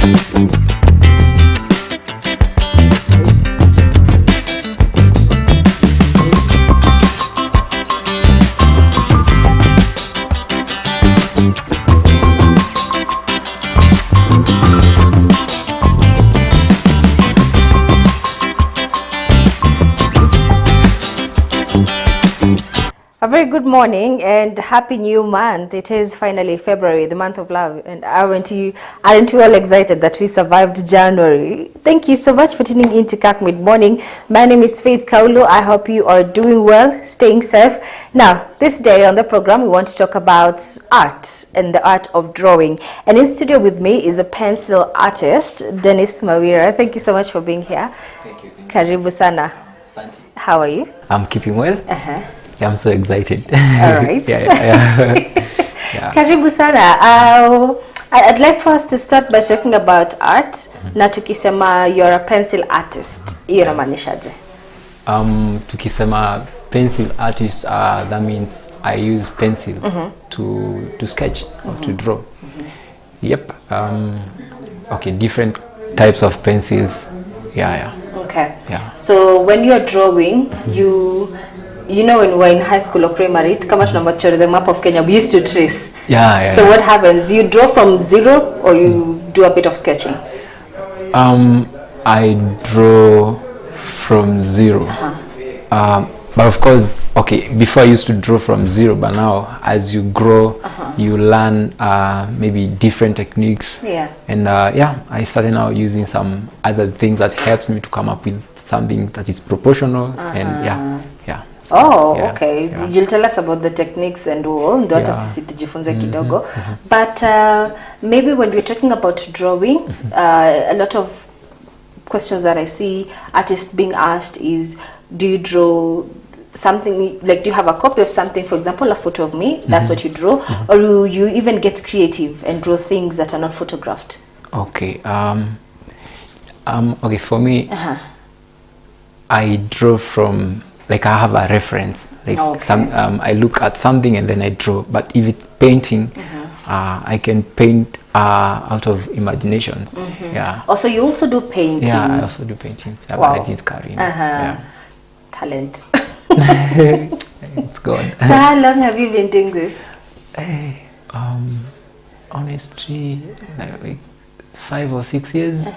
A very good morning and happy new month. It is finally February, the month of love, and aren't we all excited that we survived January? Thank you so much for tuning in to Kirk Mid Morning. My name is Faith Kaulu. I hope you are doing well, staying safe. Now, this day on the program, we want to talk about art and the art of drawing. And in studio with me is a pencil artist, Dennis Mawira. Thank you so much for being here. Thank you. Karibu sana. Asante. How are you? I'm keeping well. Yeah, I'm so excited. All right. Yeah. Karibu sana. I'd like for us to start by talking about art. Na tukisema you're a pencil artist, hiyo inamaanishaje? Tukisema pencil artist, that means I use pencil to sketch or to draw. Yep. Okay, different types of pencils. Yeah. Okay. Yeah. So when you're drawing, you know, when we're in high school or primary, kama tunamachora the map of Kenya, we used to trace. Yeah. So what happens? You draw from zero or you do a bit of sketching? I draw from zero. But of course, okay, before I used to draw from zero, but now as you grow, you learn maybe different techniques. Yeah. And I started now using some other things that helps me to come up with something that is proportional. And yeah. Oh, yeah, okay. Yeah. You'll tell us about the techniques and all. Ndo hata sisi tujifunze kidogo. But maybe when we're talking about drawing, a lot of questions that I see artists being asked is, do you draw something, like do you have a copy of something, for example, a photo of me, that's what you draw, or you even get creative and draw things that are not photographed? Okay. Okay, for me, I draw from, like I have a reference, like I look at something and then I draw. But if it's painting, I can paint out of imaginations. Yeah. Also, you also do painting. Yeah, I also do paintings. I have an art career. Yeah. Talent. It's good. So how long have you been doing this? Honestly, like 5 or 6 years.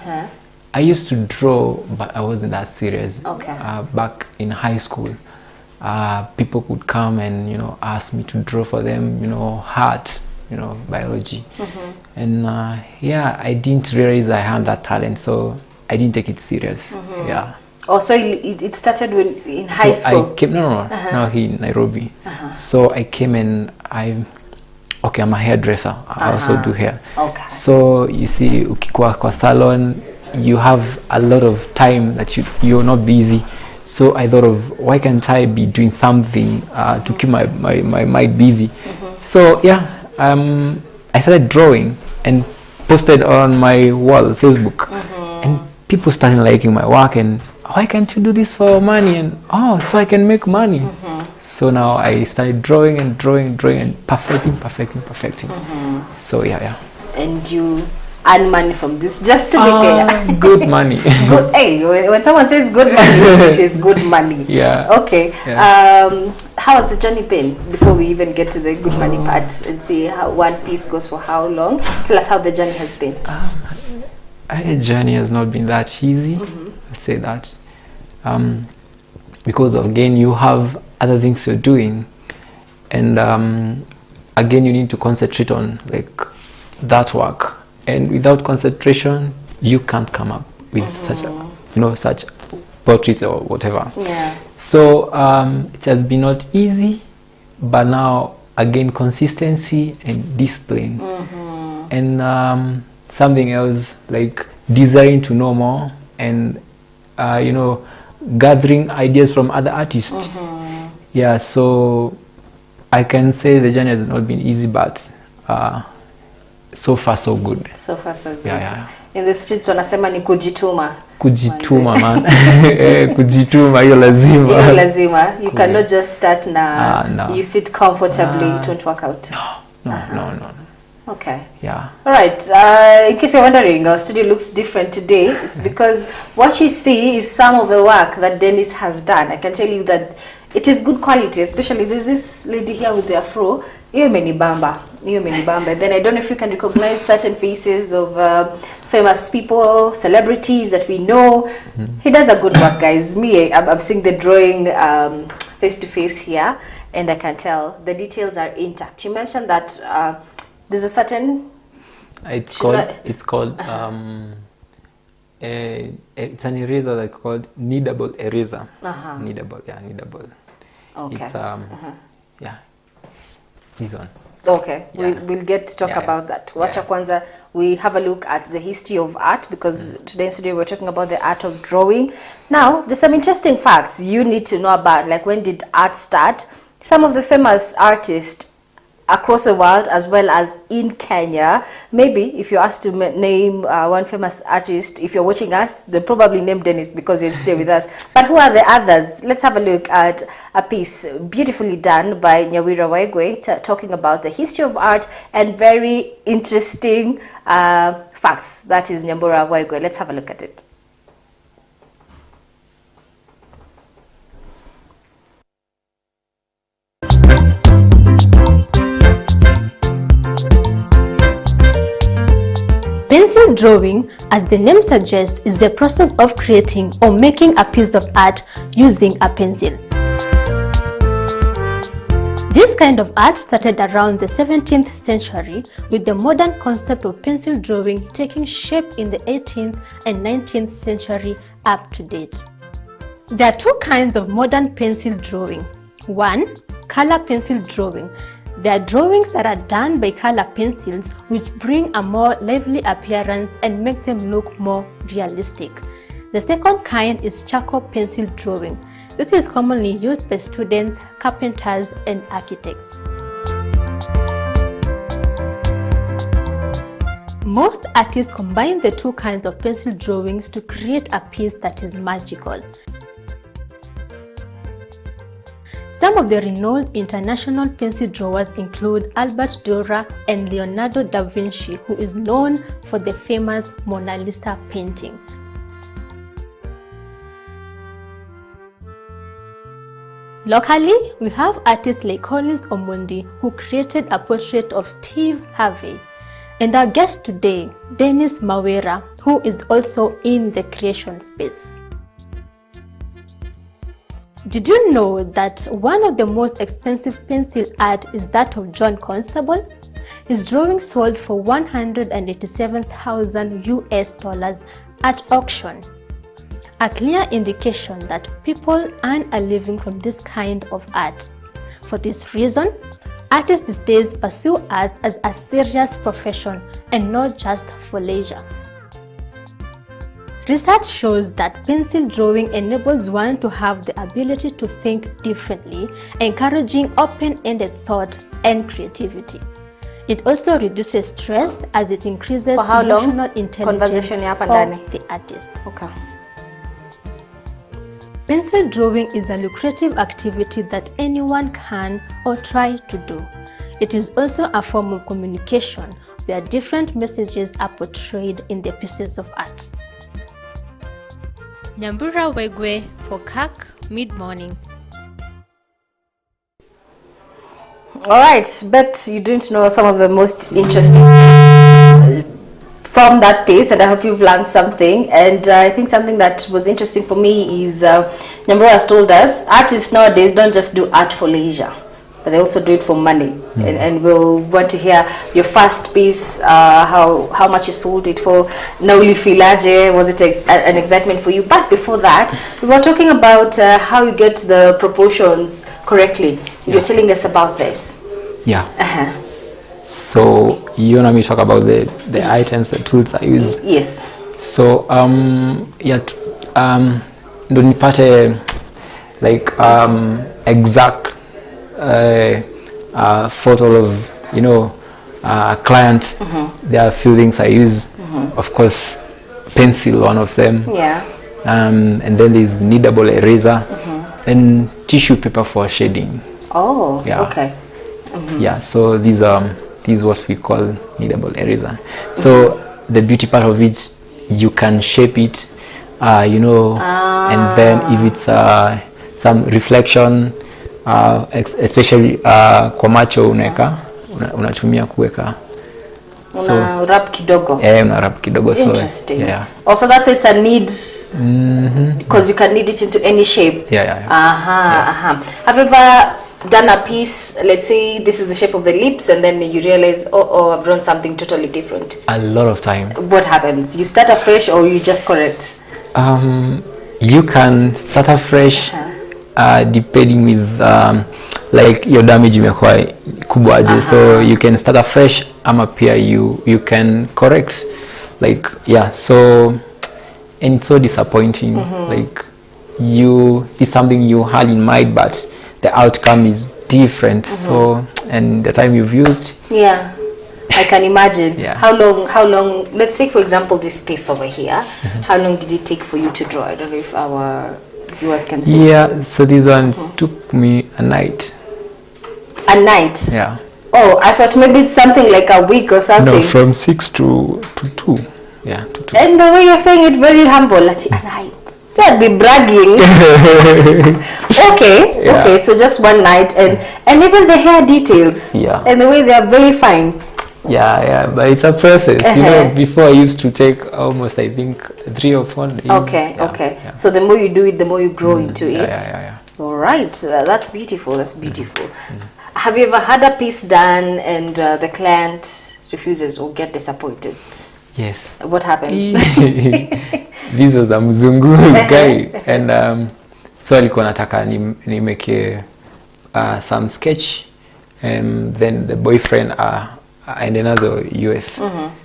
I used to draw, but I wasn't that serious. Okay. Back in high school, people could come and ask me to draw for them, art, biology, and I didn't realize I had that talent, so I didn't take it serious. Yeah. Oh, so it started in high school? I came no, here in Nairobi. So I came and I'm a hairdresser. I also do hair. Okay. So you see, ukikuwa kwa salon, you have a lot of time that you're not busy. So I thought of, why can't I be doing something to keep my mind busy? So I started drawing and posted on my wall, Facebook, and people started liking my work, and why can't you do this for money? And so I can make money. So now I started drawing and perfecting. So yeah. And you earn money from this, just to be clear. Good money. Good, hey, when someone says good money, it is good money. Yeah. Okay. Yeah. How has the journey been before we even get to the good money part and see how one piece goes for how long? Tell us how the journey has been. The journey has not been that easy. Let's say that. Because again, you have other things you're doing, and again, you need to concentrate on like that work. And without concentration, you can't come up with such portraits or whatever. Yeah. So it has been not easy, but now again, consistency and discipline, and something else like desiring to know more, and gathering ideas from other artists. Yeah. So I can say the journey has not been easy, but so far so good. So far so good. Yeah. In the streets wanasema ni kujituma. Kujituma man. Kujituma hiyo lazima. Hiyo lazima. You cannot just start na you sit comfortably, it won't work out. No. Okay. Yeah. All right. In case you're wondering, our studio looks different today. It's because what you see is some of the work that Dennis has done. I can tell you that it is good quality, especially there's this lady here with the afro. Iyo imenibamba. Then I don't know if you can recognize certain faces of famous people, celebrities that we know. He does a good work, guys. I'm seeing the drawing face to face here, and I can tell the details are intact. You mentioned that there's a certain... It's called it's an eraser that's called kneadable eraser. Kneadable. Okay. It's yeah, this one. Okay, yeah. We'll get to talk about that. Wacha kwanza, we have a look at the history of art, because today we're talking about the art of drawing. Now, there's some interesting facts you need to know about, like when did art start? Some of the famous artists across the world, as well as in Kenya. Maybe if you're asked to name one famous artist, if you're watching us, they'll probably name Dennis because you'll stay with us. But who are the others? Let's have a look at a piece beautifully done by Nyawira Waigwe, talking about the history of art and very interesting facts. That is Nyambura Waigwe. Let's have a look at it. Pencil drawing, as the name suggests, is the process of creating or making a piece of art using a pencil. This kind of art started around the 17th century, with the modern concept of pencil drawing taking shape in the 18th and 19th century up to date. There are two kinds of modern pencil drawing. One, color pencil drawing. There are drawings that are done by color pencils, which bring a more lively appearance and make them look more realistic. The second kind is charcoal pencil drawing. This is commonly used by students, carpenters, and architects. Most artists combine the two kinds of pencil drawings to create a piece that is magical. Some of the renowned international pencil drawers include Albert Dürer and Leonardo da Vinci, who is known for the famous Mona Lisa painting. Locally, we have artists like Collins Omondi, who created a portrait of Steve Harvey. And our guest today, Dennis Mawera, who is also in the creation space. Did you know that one of the most expensive pencil art is that of John Constable? His drawing sold for 187,000 US dollars at auction. A clear indication that people earn a living from this kind of art. For this reason, artists these days pursue art as a serious profession and not just for leisure. Research shows that pencil drawing enables one to have the ability to think differently, encouraging open-ended thought and creativity. It also reduces stress as it increases emotional intelligence of the artist. Okay. Pencil drawing is a lucrative activity that anyone can or try to do. It is also a form of communication where different messages are portrayed in the pieces of art. Nyambura Waigwe for Kirk Mid-Morning. Alright, but you didn't know some of the most interesting from that piece, and I hope you've learned something. And I think something that was interesting for me is Nyambura has told us artists nowadays don't just do art for leisure, but they also do it for money. And we'll want to hear your first piece, how much you sold it for. Nauli filaje, was it an excitement for you? But before that, we were talking about how you get the proportions correctly. You're telling us about this. Yeah. So you want me to talk about the items, the tools I use? Yes. So ndo nipate like exact photo of a client. There are a few things I use. Of course, pencil, one of them. Yeah. And then there's kneadable eraser and tissue paper for shading. Oh. Yeah. Okay. Yeah. So these are this is what we call kneadable eraser. So the beauty part of it, you can shape it, you know, and then if it's some reflection, especially kwa macho unatumia kuweka. Una wrap kidogo. Una wrap kidogo. Interesting. So, yeah. Also, that's why it's a knead, because you can knead it into any shape. Yeah. Have you ever done a piece, let's say this is the shape of the lips, and then you realize, oh, I've drawn something totally different? A lot of time. What happens? You start afresh or you just correct? You can start afresh, depending with like your damage imekuwa kubwaje. So you can start afresh, ama pia you can correct, like, yeah. So, and it's so disappointing, like it's something you had in mind, but the outcome is different. So, and the time you've used, yeah, I can imagine. Yeah. How long, let's say for example this piece over here, how long did it take for you to draw? I don't know if our viewers can see. Yeah, so this one took me a night. A night? Yeah. Oh, I thought maybe it's something like a week or something. No, from 6 to 2. Yeah, to 2. And the way you're saying it, very humble, like a night. You'd be bragging. Okay, so just one night, and even the hair details. Yeah. And the way they are very fine. Yeah, but it's a process. You know, before I used to take almost, I think, 3 or 4 days. Okay. Yeah. So the more you do it, the more you grow into it. Yeah. All right, that's beautiful. Have you ever had a piece done and the client refuses or get disappointed? Yes. What happens? This was a mzungu guy, and so alikuwa nataka nimeke some sketch, and then the boyfriend aende nazo US.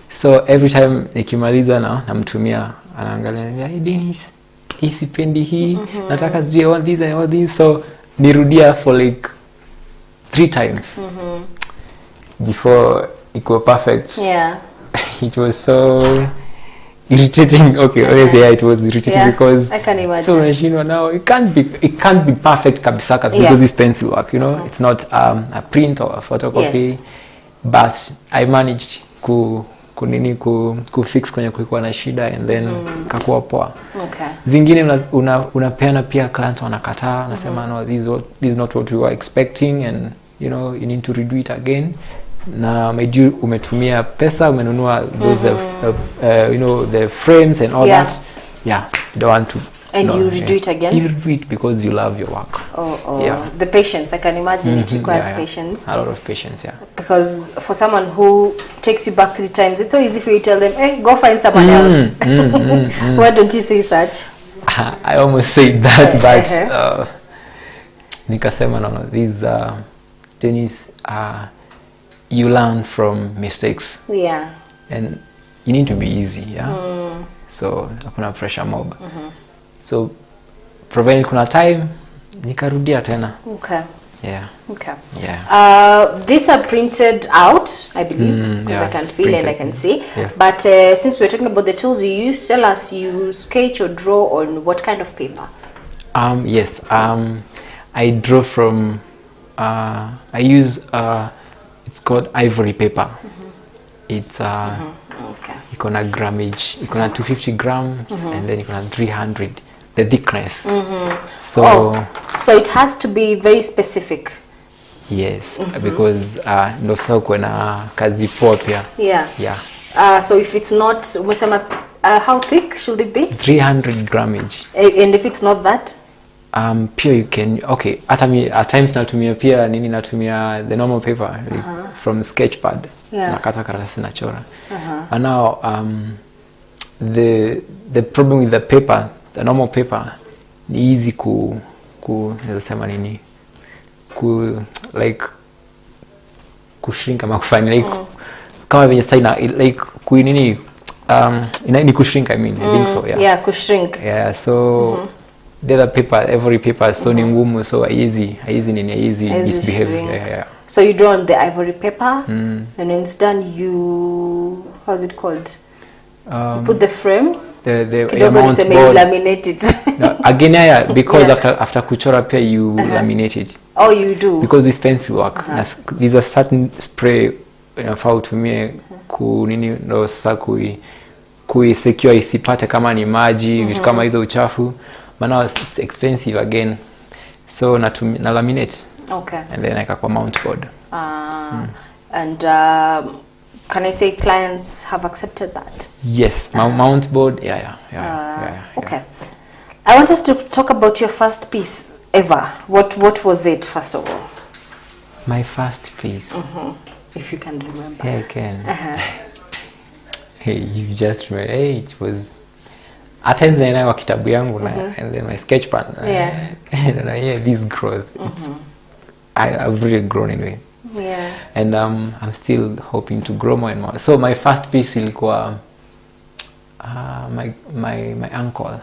So every time nikimaliza namtumia, anaangalia, hey Dennis, hii sipendi hii, nataka sijui all these, so nirudia for like 3 times before it was perfect. Yeah. It was so irritating. Okay, honestly, yeah, it was irritating because I can imagine. So now it can't be perfect kabisa because this pencil work, you know, it's not a print or a photocopy. Yes. But I managed ku fix kwenye kulikuwa na shida, and then kakuwa poa. Okay. Zingine unapeana pia client wanakataa, nasema no, this is not what we were expecting, and you know, you need to redo it again. Na umetumia pesa, umenunua those you know, the frames and all that. Yeah, you don't want to. And you redo it again? You redo it because you love your work. Oh. Yeah. The patience, I can imagine it requires patience. A lot of patience, yeah. Because for someone who takes you back 3 times, it's so easy for you to tell them, hey, go find someone else. Why don't you say such? I almost said that, but nikasema no, these Dennis, you learn from mistakes. Yeah. And you need to be easy, yeah. So hakuna pressure mob. So provided kuna time, nikarudia tena. Okay. Yeah. Okay. Yeah. These are printed out, I believe, because I can feel printed. and I can see. Yeah. But since we're talking about the tools you use, tell us, you sketch or draw on what kind of paper? Yes. I draw from. I use. It's called ivory paper. It's Okay. Ikona grammage. Ikona 250 grams, and then ikona 300. The thickness. So it has to be very specific. Yes, because ndo sasa uko na kazi poa pia. Yeah. So if it's not, how thick should it be? 300 grammage. And if it's not that? Pure you can, okay, at times natumia pia natumia the normal paper, like from sketchpad. Nakata karatasi nachora. And now the problem with the paper, the normal paper, ni easy nasema nini, like kushrink ama kufanya like kama venye sasa like kuinini ni kushrink, I mean, I think so, yeah. Yeah, kushrink. Yeah, so the other paper, every paper is so ngumu, so easy misbehave. Yeah. So you draw on the ivory paper, and when it's done, you, how's it called? You put the frames. The amount board. Laminate it. No, again, because after kuchora pia you laminate it. Oh, you do. Because this pencil work, there's a certain spray inafaa utumie nini ndo sasa secure isipate kama ni maji vitu kama hizo uchafu, maana it's expensive again, so na laminate. Okay. And then I kwa mount board. And can I say clients have accepted that? Yes, mount board. Yeah. Okay. I want us to talk about your first piece ever. What was it, first of all? My first piece. If you can remember. Yeah, I can. Hey, you just remember. Hey, it was at times I know kitabu yangu and then my sketch pen. And this growth. I've really grown anyway. Yeah. And I'm still hoping to grow more and more. So my first piece ilikuwa my uncle.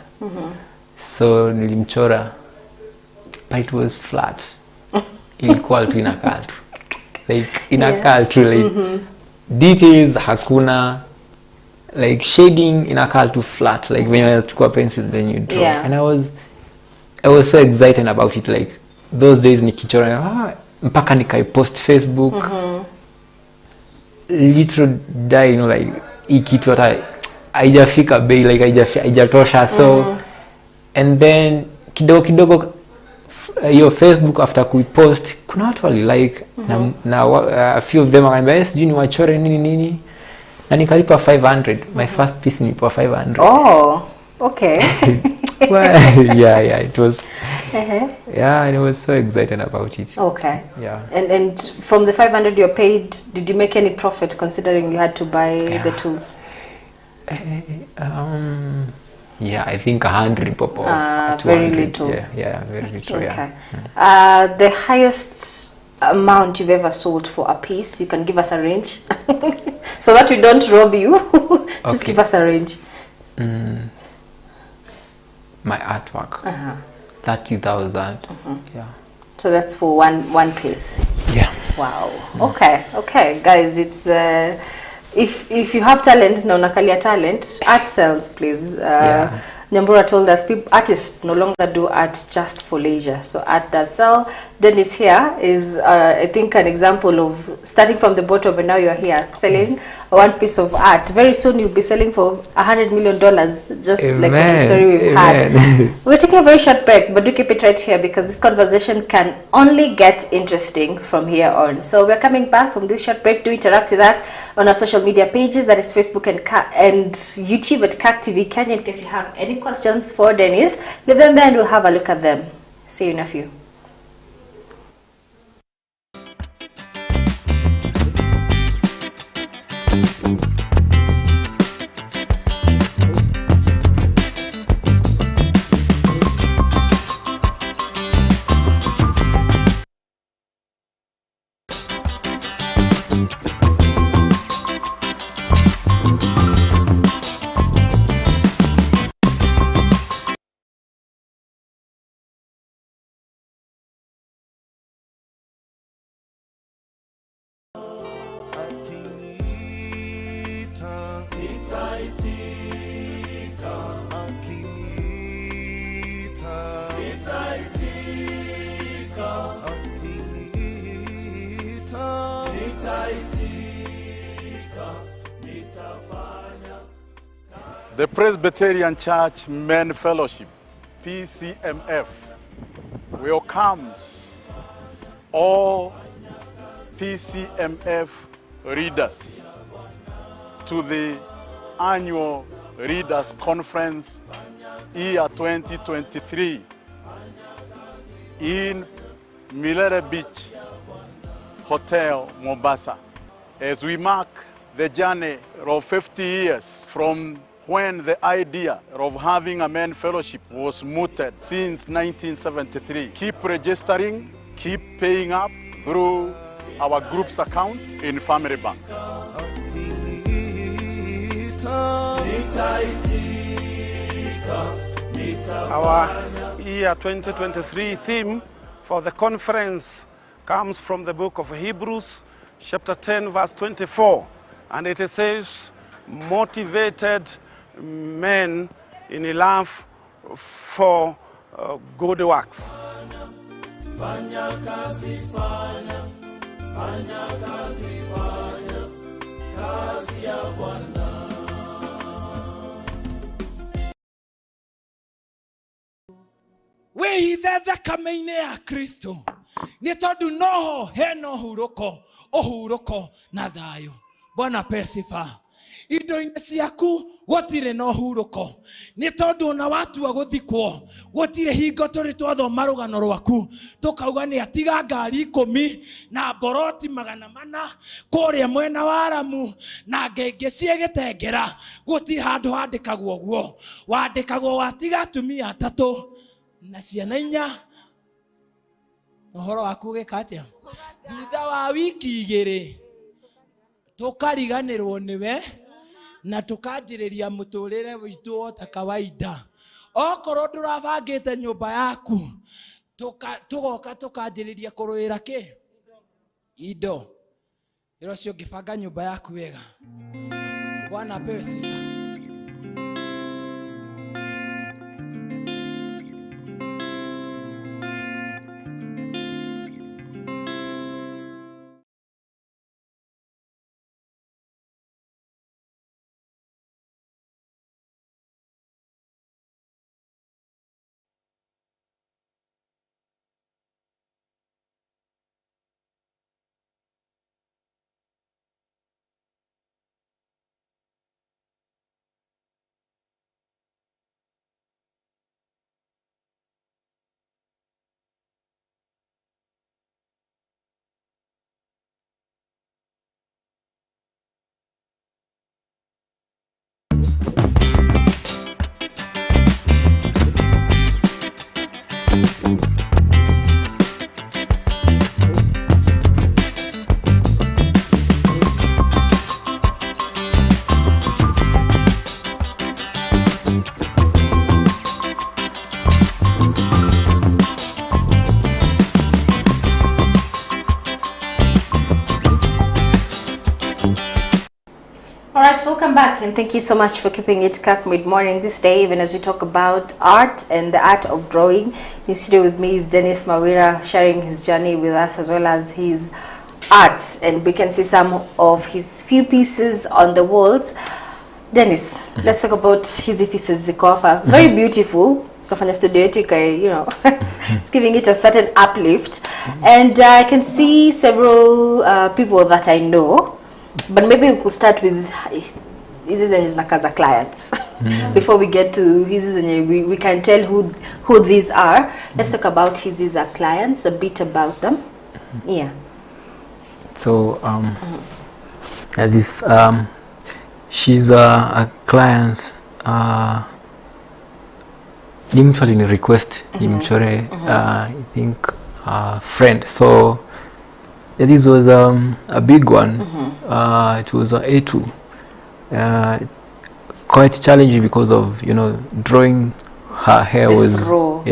So nilimchora, but it was flat. Ilikuwa tu inakaa tu. Like inakaa tu like details hakuna, like shading inakaa tu flat, like when you took a pencil then you draw. And I was so excited about it, like those days nikichora mpaka nikaipost Facebook. Little die, you know, like ikitu hata haijafika bei, like haijatosha. So and then kidogo your Facebook after kuipost kuna watu wali like na a few of them akaniambia yes jini wachore nini na nikalipa 500. My first piece nilipa 500. Oh, okay. Well, yeah, it was yeah, and I was so excited about it. Okay. Yeah. And from the 500 you paid, did you make any profit considering you had to buy the tools? Yeah, I think 100 popo. Very little. Yeah, very little. Okay. Yeah. The highest amount you've ever sold for a piece, you can give us a range, so that we don't rob you. Just give us a range. My artwork, 30,000. Yeah. So that's for one piece. Yeah. Wow. Okay, guys, it's if you have talent, na unakalia talent, art sells, please. Nyambura told us artists no longer do art just for leisure, so art does sell. Dennis here is I think an example of starting from the bottom and now you're here selling one piece of art. Very soon you'll be selling for $100 million, just like the story we've had. We're taking a very short break, but do keep it right here because this conversation can only get interesting from here on. So we're coming back from this short break. Do interact with us on our social media pages, that is Facebook and YouTube at Kirk TV Kenya. In case you have any questions for Dennis, leave them there and we'll have a look at them. See you in a few. The Presbyterian Church Men Fellowship, PCMF, welcomes all PCMF readers to the annual Readers Conference year 2023 in Milere Beach Hotel, Mombasa, as we mark the journey of 50 years from when the idea of having a men fellowship was mooted since 1973. Keep registering, keep paying up through our group's account in Family Bank. Our year 2023 theme for the conference comes from the book of Hebrews, chapter 10, verse 24. And it says, motivated men in love for good works. Fanya kazi, fanya kazi, fanya. Wĩhithe thakame-inĩ ya Kristo nĩ tondũ noho hena ũhurũko na thayũ. Bwana pesifa indo-inĩ ciaku gũtirĩ na ũhurũko nĩ tondũ na watua gũthikwo gũtirĩ hingo tũrĩ twathoma rũgano rwaku tũkauga nĩ atiga ngari 10 na mboroti 400 kũrĩa mwena wa Aramu na ngenge ciegĩtengera. Gũtirĩ handũ handĩkagwo guo, wandĩkagwo watiga atumia 3 na ciana 4. Ũhoro waku gĩka atĩa? Thutha wa wiki 2 tukariganĩrwo nĩwe na tukanjĩrĩria mũtũrĩre witũ ota kawaida. Okorwo ndũrabangĩte nyũmba yaku tugoka tukanjĩrĩria kũrũĩra kĩ? Indo. Ĩro cio ngĩbanga nyũmba yaku wega. Bwana apewe sifa. Alright, welcome back and thank you so much for keeping it Kirk mid-morning this day, even as we talk about art and the art of drawing. In studio with me is Dennis Mawira, sharing his journey with us as well as his art, and we can see some of his few pieces on the walls. Dennis, let's talk about his pieces. Very beautiful. So from the studio, you know, it's giving it a certain uplift, and I can see several people that I know. But maybe we could start with hizi zenye zinakaza clients before we get to hizi zenye we can tell who these are. Let's talk about hizi za clients, a bit about them. Yeah. So this she's a client. Nimchali ni request nimchore I think friend. So yeah, this was a big one. It was a A2. Quite challenging because of, you know, drawing her hair the was throw.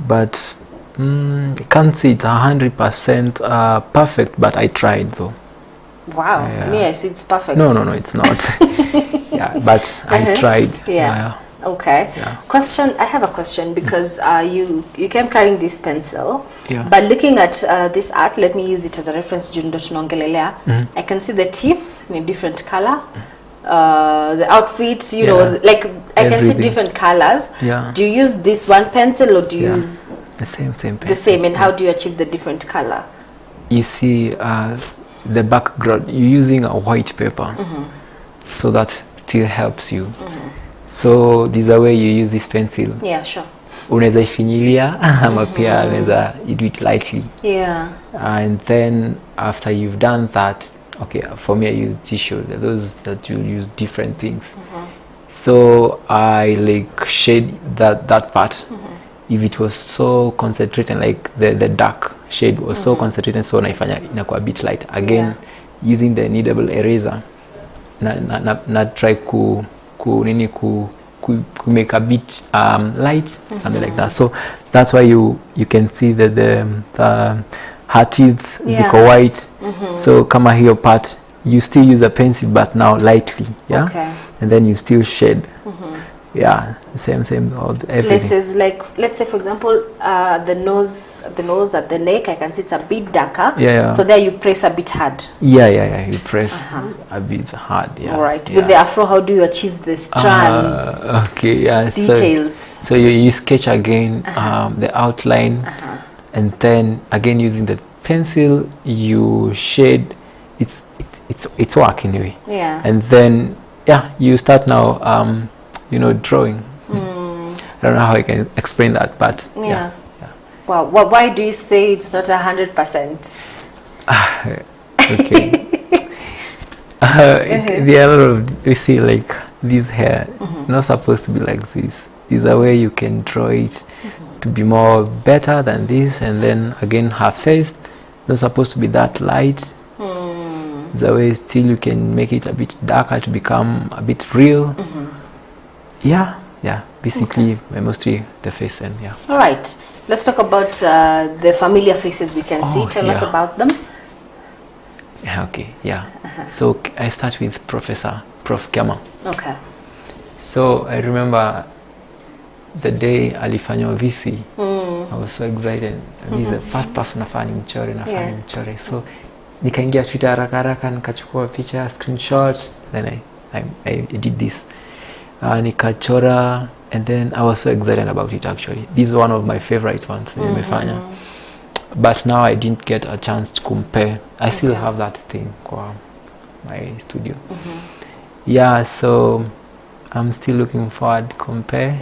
But I can't say it's 100% perfect, but I tried though. Wow. Yes, it's perfect. No, it's not. Yeah, but I tried. Yeah. Okay. Yeah. Question. I have a question because you came carrying this pencil. Yeah. But looking at this art, let me use it as a reference. I can see the teeth in different color. The outfits, you know, like I can see different colors. Yeah. Do you use this one pencil or do you use the same pencil? The same. And how do you achieve the different color? You see, the background. You're using a white paper, so that still helps you. So this is a way you use this pencil. Yeah, sure. Unaweza ifinyilia ama pia unaweza you do it lightly. Yeah. And then after you've done that, okay, for me I use tissue. Those that you use different things. So I like shade that part. If it was so concentrated, like the dark shade was so concentrated, so naifanya inakuwa a bit light. Again, using the kneadable eraser, na try ku make a bit light, something like that. So that's why you can see that the her teeth ziko white. So kama hiyo part, you still use a pencil but now lightly, yeah. Okay. And then you still shade. Yeah, same, all everything. Places like, let's say for example, the nose at the neck, I can see it's a bit darker. Yeah. So there you press a bit hard. Yeah. You press a bit hard. Yeah. All right. Yeah. With the afro, how do you achieve the strands? Okay. Yeah. Details. So you sketch again the outline, and then again using the pencil you shade. It's work anyway. Yeah. And then you start now. Drawing. I don't know how I can explain that, but yeah. Wow. Why do you say it's not 100%? Okay. There are a lot of, you see, like this hair. It's not supposed to be like this. There's a way you can draw it to be more better than this, and then again her face not supposed to be that light. There's a way still you can make it a bit darker to become a bit real. Yeah. Basically, mostly the face and All right. Let's talk about the familiar faces we can see. Tell us about them. Okay. Yeah. So I start with Prof Kama. Okay. So I remember the day alifanywa VC. I was so excited. This is the first person nafanya mchore. So nikaingia Twitter haraka nikachukua picha, screenshot, then I did this. Nikachora, and then I was so excited about it actually. This is one of my favorite ones nimefanya. But now I didn't get a chance to compare. I still have that thing kwa my studio. Yeah, so I'm still looking forward to compare.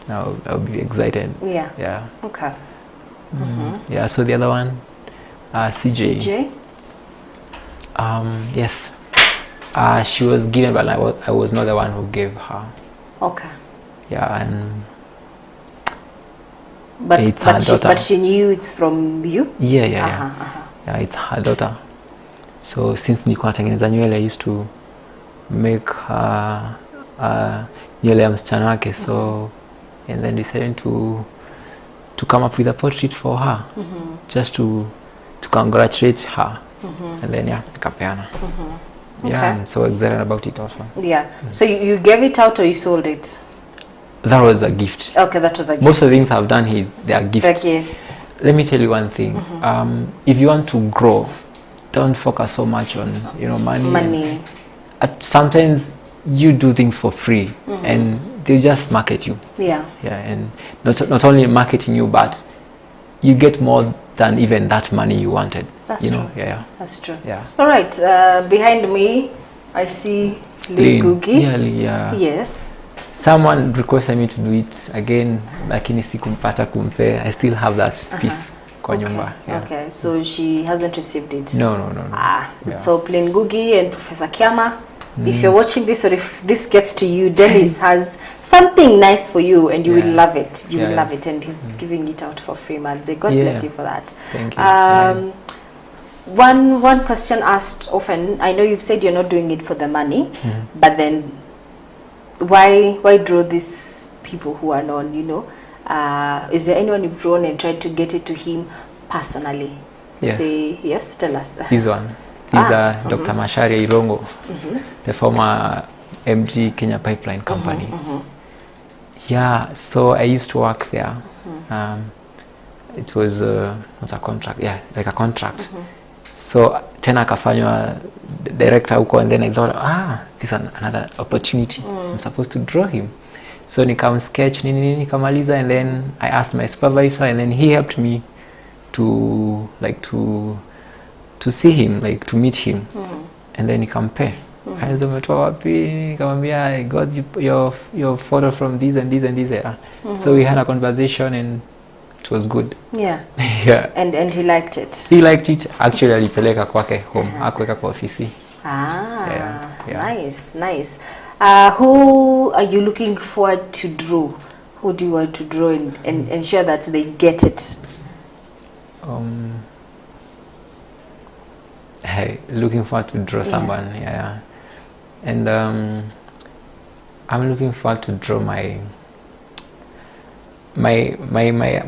Now I'll be excited. Yeah. Okay. Yeah, so the other one, CJ. Yes. She was given, but I was not the one who gave her. Okay. Yeah, and it's her daughter. But she knew it's from you? Yeah. Yeah, it's her daughter. So since nilikuwa natengeneza nywele, I used to make her nywele ya msichana wake. So and then decided to come up with a portrait for her, just to congratulate her, and then nikapeana. Yeah, okay. I'm so excited about it also. Yeah. So you gave it out or you sold it? That was a gift. Okay, that was a gift. Most of the things I've done they are gifts. They're gifts. Let me tell you one thing. If you want to grow, don't focus so much on money. Sometimes you do things for free, and they just market you. Yeah, and not only marketing you, but you get more than even that money you wanted. That's true. Yeah. That's true. Yeah. All right. Behind me, I see Lil Gugi. Yeah. Yes. Someone requested me to do it again, lakini sikumpata kumpe. I still have that piece kwa nyumba. Yeah. Okay. So she hasn't received it. No. Yeah. So Plain Gugi and Professor Kiama, if you're watching this or if this gets to you, Dennis has something nice for you, and you will love it. You will love it, and he's giving it out for free, man. God bless you for that. Thank you. One question asked often. I know you've said you're not doing it for the money, but then why draw these people who are known? Is there anyone you've drawn and tried to get it to him personally? Yes. Yes. Tell us. This one. He's Dr. Macharia Irongo, the former MG Kenya Pipeline Company. Yeah, so I used to work there. It was not a contract, like a contract. So tena akafanywa director huko, and then I thought, this is another opportunity. I'm supposed to draw him. So nikam sketch nini nikamaliza, and then I asked my supervisor, and then he helped me to see him, like to meet him, and then nikampe. Umetoa wapi? Nikamwambia, I got your photo from this and this and this. So we had a conversation, and it was good. Yeah. And he liked it. He liked it. Actually, alipeleka kwake home, hakuweka kwa ofisi. Nice. Who are you looking forward to draw? Who do you want to draw and ensure that they get it? Looking forward to draw someone. And I'm looking forward to draw my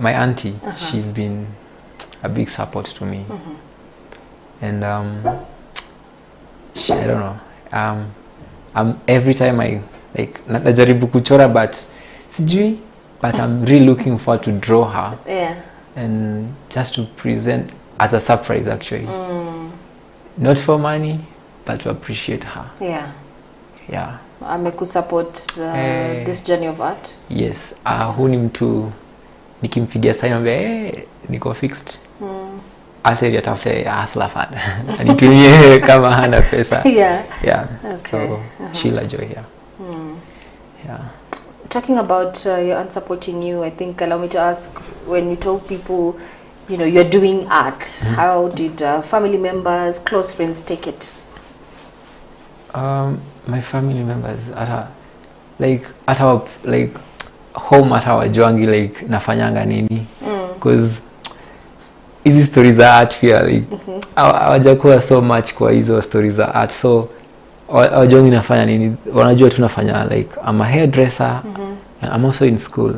auntie. She's been a big support to me, and I don't know. Every time like najaribu kuchora but sijui, but I'm really looking forward to draw her. Yeah. And just to present as a surprise actually. Not for money, but to appreciate her. Yeah. Yeah. Amekusupport this journey of art? Yes. Huu ni mtu nikimpigia sign ambaye niko fixed. Hata ili atafute hustler fund. Anitumie kama hana pesa. Yeah. Yeah. Okay. So she'll enjoy here. Yeah. Talking about your aunt supporting you, I think allow me to ask, when you told people, you know, you're doing art, how did family members, close friends take it? My family members like home wajuangi like nafanyanga nini, because hizi stories za art pia like hawajakuwa so much kwa hizo stories za art, so wajuangi nafanya nini, wanajua tunafanya like I'm a hairdresser, and I'm also in school,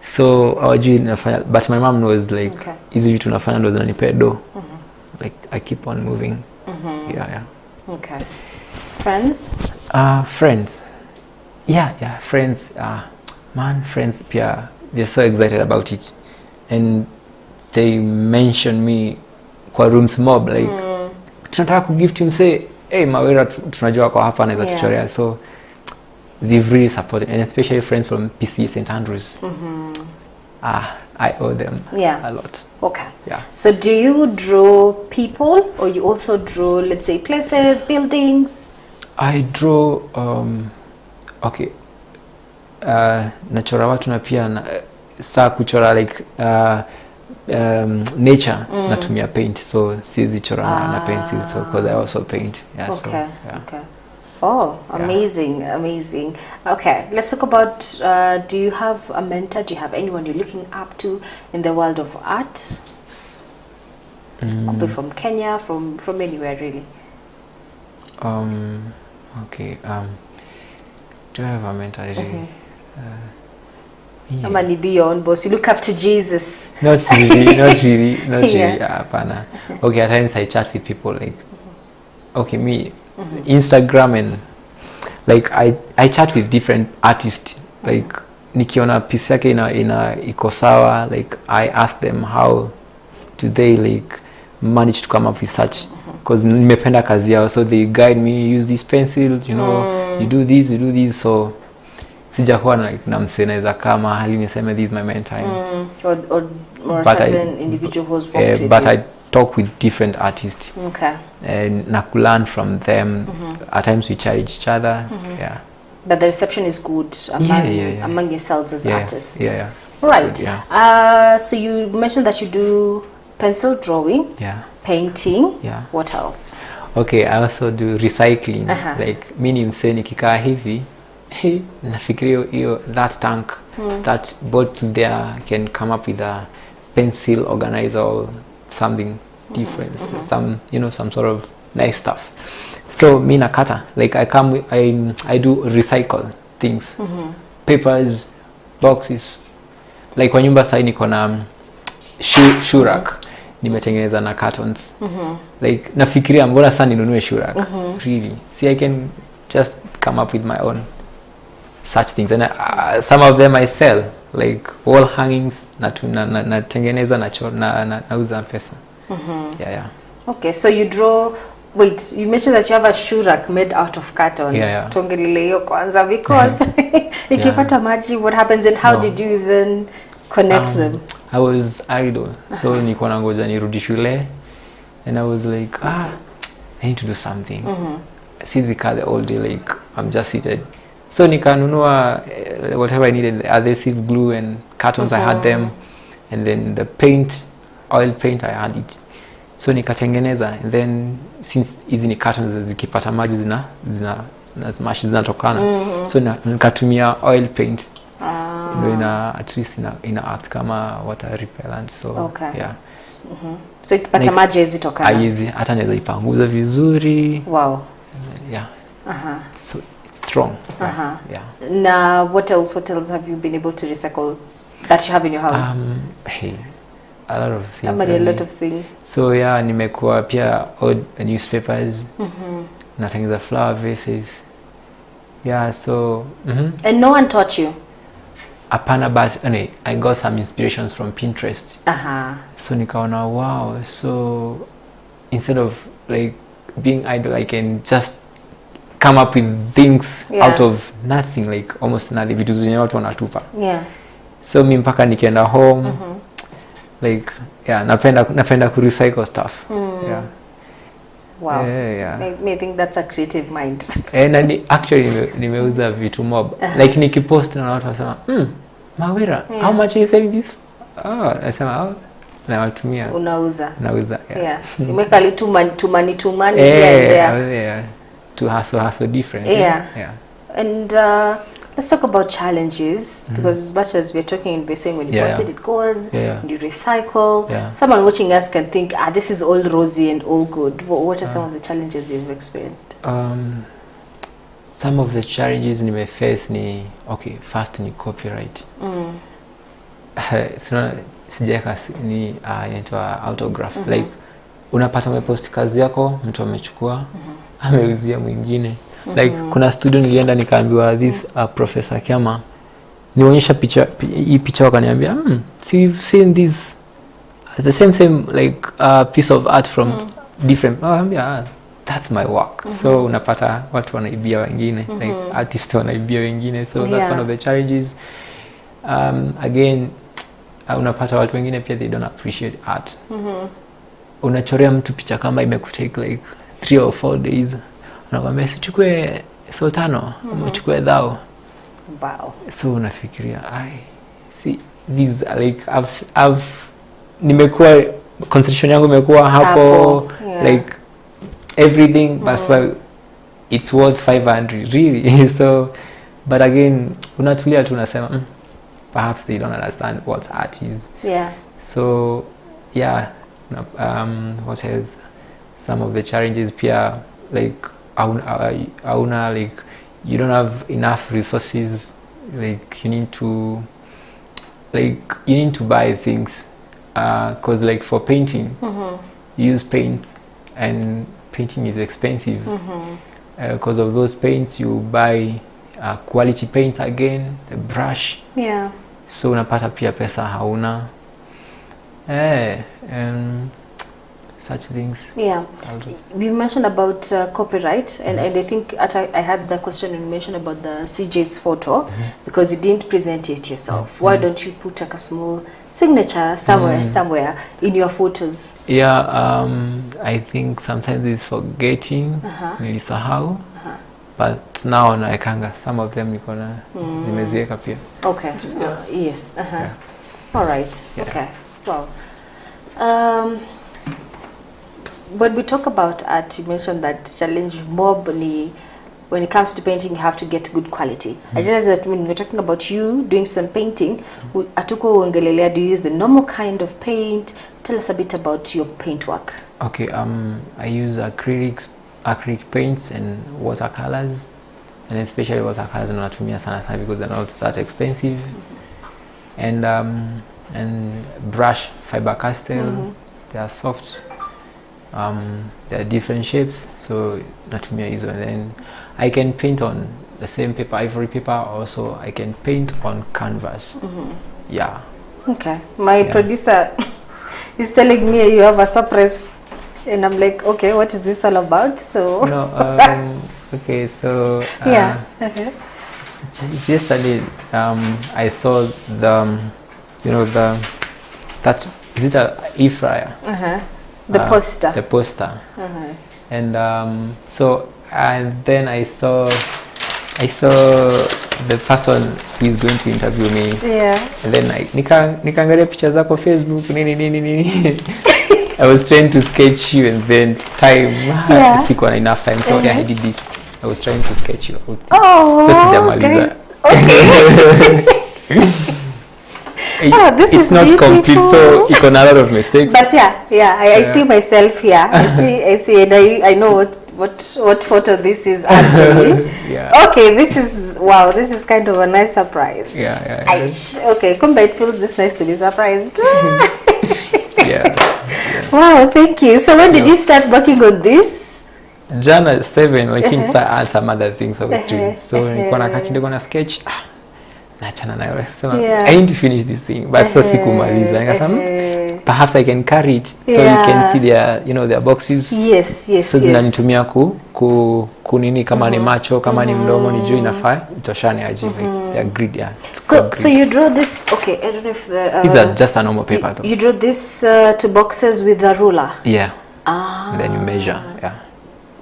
so hawajui nafanya, but my mom knows like hizi vitu nafanya ndo zinanipea do, like I keep on moving. Yeah. Okay. Friends? Friends. Yeah, friends. Friends pia, they're so excited about it. And they mention me kwa rooms mob, like, tunataka kugift him, say, hey, Mawera, tunajua kwa hapa anaweza tuchorea. So, they've really supported, and especially friends from PC St. Andrews. I owe them a lot. Okay. Yeah. So do you draw people, or you also draw, let's say, places, buildings? I draw, okay, nachora watu na pia saa kuchora like nature, natumia paint, so siwezi chora na pencil, so because I also paint. Yeah, okay. So, yeah. Okay. Oh, amazing, amazing. Okay, let's talk about, do you have a mentor? Do you have anyone you're looking up to in the world of art? Could be from Kenya, from anywhere really. Okay. Do I have a mentor? I'm gonna be your own boss. You look up to Jesus. Not really. Hapana. Okay, at times I chat with people like, okay, me, Instagram, and like I chat with different artists. Like nikiona piece yake iko sawa, like I ask them how do they like manage to come up with such, because nimependa kazi yao, so they guide me, use this pencil, you know, you do this, so sijakuwa na msee naweza kama mahali niseme this is my mentor. Or certain individual who's worked with but you. I talk with different artists. Okay. And na learn from them. At times we challenge each other. Yeah. But the reception is good among yourselves as artists. Yeah. Right. Good, yeah. So you mentioned that you do pencil drawing. Yeah. Painting. Yeah. What else? Okay, I also do recycling. Like mimi msee nikikaa hivi, nafikiria hiyo that tank, that bottle there can come up with a pencil organizer or something different, some sort of nice stuff. So me nakata, like I do recycle things, papers, boxes. Like kwa nyumba sasa niko na shoe rack nimetengeneza na cartons. Like nafikiria mbona sana ninunue shoe rack. Really, see, I can just come up with my own such things, and some of them I sell, like wall hangings, natengeneza na nauza pesa. Yeah. Okay, so you draw. Wait, you mentioned that you have a shoe rack made out of carton. Yeah. Tuongelele hiyo kwanza, because ikipata maji, what happens, and how did you even connect them? I was idle, so nilikuwa nangoja nirudi shule, and I was like, I need to do something. Sizi kaa the all day, like I'm just seated. So nikanunua whatever I needed, the adhesive glue and cartons, I had them, and then the paint, oil paint, I had it. So nikatengeneza, and then since hizi ni cartons zikipata maji zinatokana, so nikatumia oil paint, at least ina act kama water repellent, so yeah. So ikipata maji hazitokana, hata naweza ipanguza vizuri. Wow. Yeah. So strong. Yeah. Now, what else have you been able to recycle that you have in your house? A lot of things. A lot of things. So yeah, nimekuwa pia old newspapers, natengeneza flower vases, Yeah, so And no one taught you? Apana, but anyway, I got some inspirations from Pinterest. So nikaona, wow, so instead of like being idle, I can just come up with things out of nothing, like almost nothing, vitu zenye watu wanatupa. So mi mpaka nikienda home, like napenda ku recycle stuff. Wow. I think that's a creative mind. And actually nimeuza vitu mob. Like nikipost na watu wasema, Mawira, how much are you selling this? Nasema, nawatumia. Unauza. Nauza, Imeka li too money to hustle different. And let's talk about challenges, because as much as we're talking, we're saying when you post it goes, and you recycle. Someone watching us can think, this is all rosy and all good. What are some of the challenges you've experienced? Some of the challenges nime face ni, okay, first ni copyright. Sijaka ni inaitwa autograph. Like unapata umepost kazi yako, mtu amechukua, ameuzia mwingine. Like kuna student nilienda nikaambiwa this Professor Kiama nionyesha hii picha, wakaniambia see, you've seen this the same like piece of art from different, that's my work. So unapata watu wanaibia wengine, like artists wanaibia wengine, so that's one of the challenges. Again, unapata watu wengine pia they don't appreciate art. Unachorea mtu picha kama imekutake like 3 or 4 days, unakwambia sichukue sultano, umechukue dhao. Wow. So unafikiria, see these like I've nimekuwa concentration yangu imekuwa hapo. Like everything, but so it's worth 500 really. So but again unatulia tu unasema perhaps they don't understand what art is. So what else? Some of the challenges pia, like auna like you don't have enough resources, like you need to buy things, cause like for painting you use paints, and painting is expensive. Because of those paints you buy quality paints again, the brush. So unapata pia pesa hauna. And such things. We mentioned about copyright, and I think I had the question you mentioned about the CJ's photo, because you didn't present it yourself. Why don't you put like a small signature somewhere in your photos? I think sometimes it's forgetting, nilisahau, but now naekanga some of them nikona nimezieka pia. Okay. Yes. All right. Okay. Wow. When we talk about art, you mentioned that challenge mob when it comes to painting, you have to get good quality. I realize that when we're talking about you doing some painting, atuko uongelelea, do you use the normal kind of paint? Tell us a bit about your paint work. Okay, I use acrylic paints and watercolors, and especially watercolors natumia sana because they're not that expensive. And brush, fiber castle, they are soft. There are different shapes, so natumia hizo. And then I can paint on the same paper, ivory paper. Also I can paint on canvas. Okay, my producer is telling me you have a surprise, and I'm like, okay, what is this all about? So okay, so it's yesterday I saw the that is it a e-fryer? The poster. The poster. And then I saw the person who is going to interview me. And then nikaangalia picha zako Facebook nini. I was trying to sketch you, and then time sikuwa enough time, so I did this. I was trying to sketch you out. Okay. It's not beautiful. Complete, so you can a lot of mistakes. But I see myself here. I see, and I know what photo this is actually. Okay, this is kind of a nice surprise. Okay, it feels this nice to be surprised. Yeah. Wow, thank you. So when did you start working on this? Jana 7 lakini saa some other things I was doing. So nilikuwa nakaa kidogo na sketch. Naachana nayo. Sema I need to finish this thing. But sasa sikumaliza. Nikasema perhaps I can carry it so you can see their, you know, their boxes. Yes. So zinanitumia kunini kama ni macho, kama ni mdomo, ni juu inafaa itoshane aje. They agreed, yeah. So you draw this, okay, I don't know if the... These are just a normal paper though. You draw this to boxes with a ruler? Yeah. And then you measure, yeah.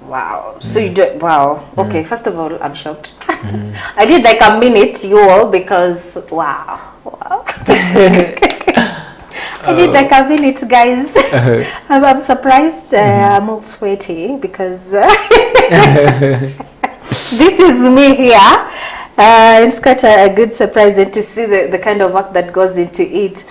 Wow. So you do, wow. Okay, first of all, I'm shocked. I did like a minute, you all, because wow. I did like a minute, guys. I'm surprised. I'm all sweaty because this is me here. It's quite a good surprise and to see the kind of work that goes into it,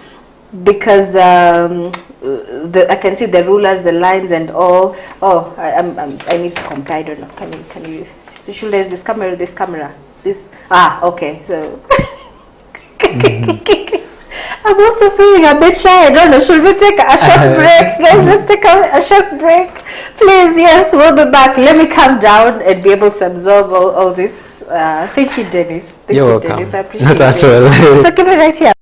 because I can see the rulers, the lines, and all. Oh, I need to compare. I don't know. Can you? So should I use this camera? This camera? This? Okay. So. I'm also feeling a bit shy. I don't know. Should we take a short break? Guys, let's take a short break. Please, yes, we'll be back. Let me calm down and be able to absorb all this. Thank you, Dennis. Thank you, welcome. Dennis. I appreciate Not it. at all. So keep it right here.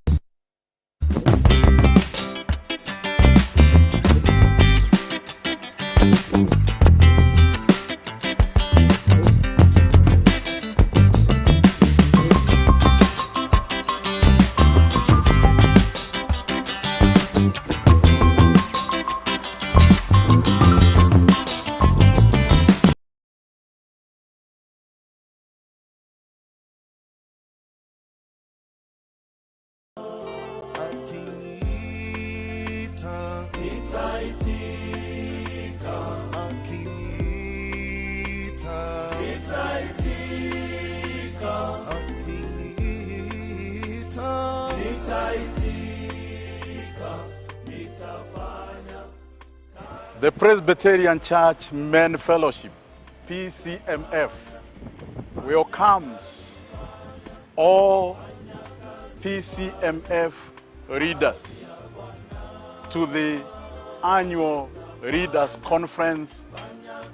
The Presbyterian Church Men Fellowship, PCMF, welcomes all PCMF readers to the annual Readers Conference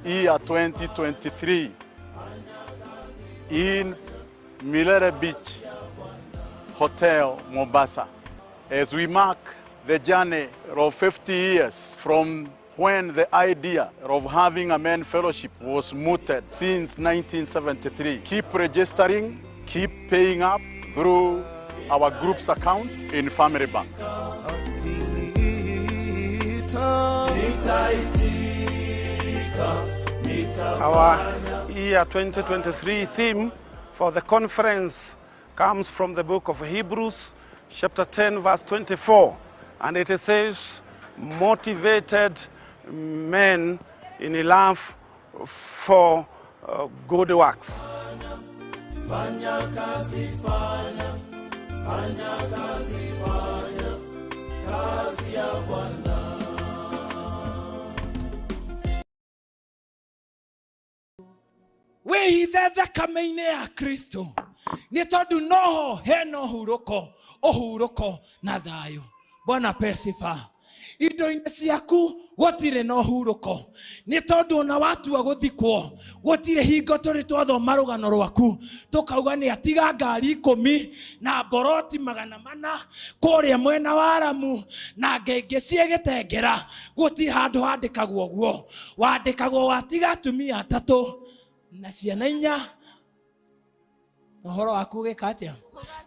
year 2023 in Milere Beach Hotel, Mombasa, as we mark the journey of 50 years from when the idea of having a men fellowship was mooted since 1973. Keep registering, keep paying up through our group's account in Family Bank. Our year 2023 theme for the conference comes from the book of Hebrews, chapter 10, verse 24. And it says, motivated men in a love for good works. wĩhithe thakame-inĩ ya Kristo nĩ tondũ noho hena ũhurũko na thayũ. Bwana pesifa indo-inĩ ciaku gũtirĩ na ũhurũko nĩ tondũ ona watua gũthikwo gũtirĩ hingo tũrĩ twathoma rũgano rwaku tũkauga nĩ atiga ngari 10 na mboroti 400 kũrĩa mwena wa Lamu na ngenge ciegĩtengera. Gũtirĩ handũ handĩkagwo ũguo, wandĩkagwo watiga atumia 3 na ciana 4. Ũhoro waku gĩka atĩa?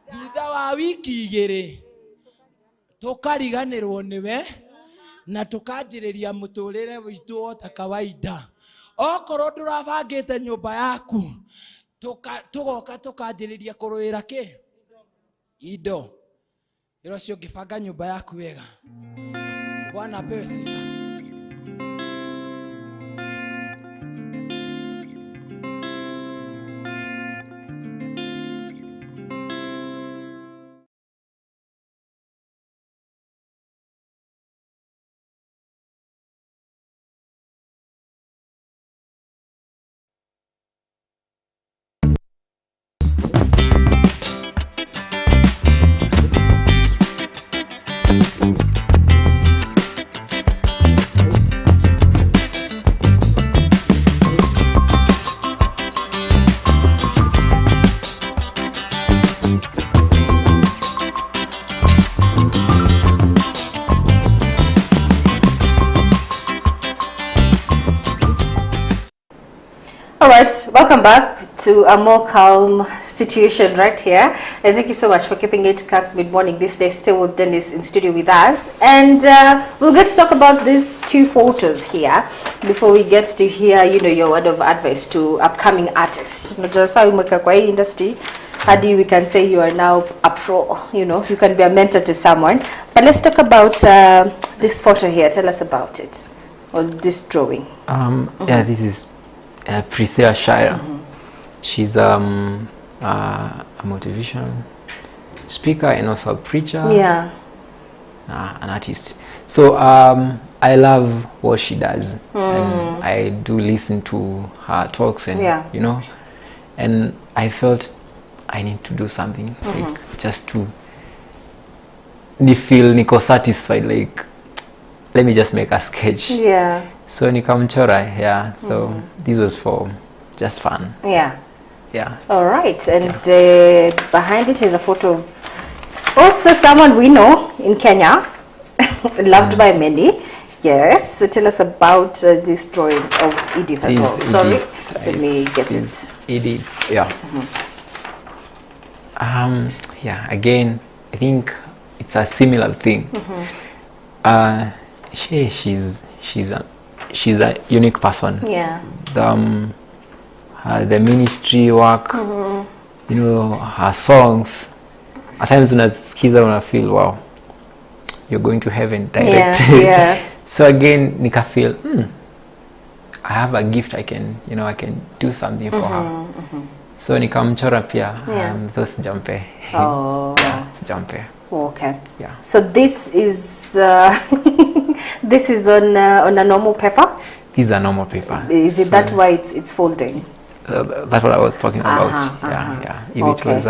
Thutha wa wiki 2 tukariganirwo niwe na tukanjiriria muturire witu ota kawaida. Okorwo ndurabangite nyumba yaku tugoka tukanjiriria kuruira ki indo iro cio ngibanga nyumba yaku wega. Bwana apewe sifa. welcome back to a more calm situation right here. And thank you so much for keeping it Kirk mid-morning this day, still with Dennis in studio with us. And we'll get to talk about these two photos here before we get to hear, you know, your word of advice to upcoming artists. Industry. Hadi, we can say you are now a pro, you know, you can be a mentor to someone. But let's talk about this photo here. Tell us about it, or this drawing. Yeah, this is Priscilla Shire. She's a motivational speaker and also a preacher. Yeah. An artist. So I love what she does, and I do listen to her talks, and you know, and I felt I need to do something, like just to feel niko satisfied, like let me just make a sketch. Yeah. So nikamchora, yeah. So this was for just fun. Yeah. Yeah. All right. And behind it is a photo of also someone we know in Kenya, loved by many. Yes. So tell us about this drawing of Edith as well. Edith. Sorry, let me get it. Edith. Yeah. Yeah. Again, I think it's a similar thing. She's a unique person. Yeah. The ministry work, you know, her songs. At times when I feel, wow, you're going to heaven direct. Yeah. Yeah. So again, nika feel, I have a gift. I can do something for her. So nikamchora pia those jumpe. Oh. Yeah, it's jumpe. Okay. Yeah. So this is this is on a normal paper. This is a normal paper. Is it that why it's folding? That's what I was talking about. Yeah. If it was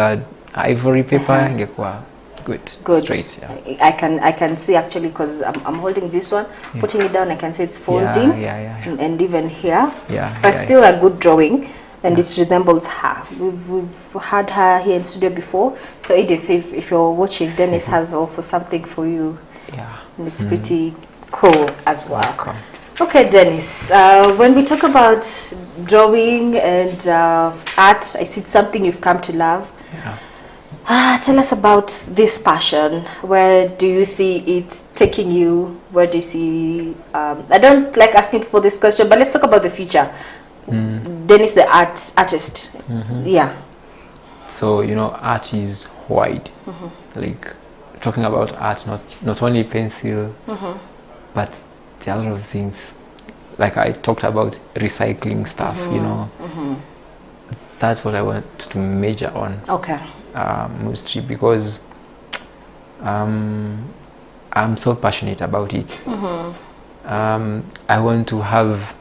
ivory paper, ingekuwa good, straight. Yeah. I can see actually, because I'm holding this one, putting it down. I can see it's folding. Yeah. And even here. Yeah. But still a good drawing. And it resembles her. We've had her here in studio before. So Edith, if you're watching, Dennis has also something for you. Yeah. And it's pretty cool as well. Welcome. Okay, Dennis, when we talk about drawing and art, I see it's something you've come to love. Yeah. Tell us about this passion. Where do you see it taking you? Where do you see... I don't like asking people this question, but let's talk about the future. Dennis, the artist. Yeah. So, you know, art is wide. Like, talking about art, not only pencil, but there are a lot of things. Like I talked about recycling stuff, you know. That's what I want to major on. Okay. Mostly because I'm so passionate about it. I want to have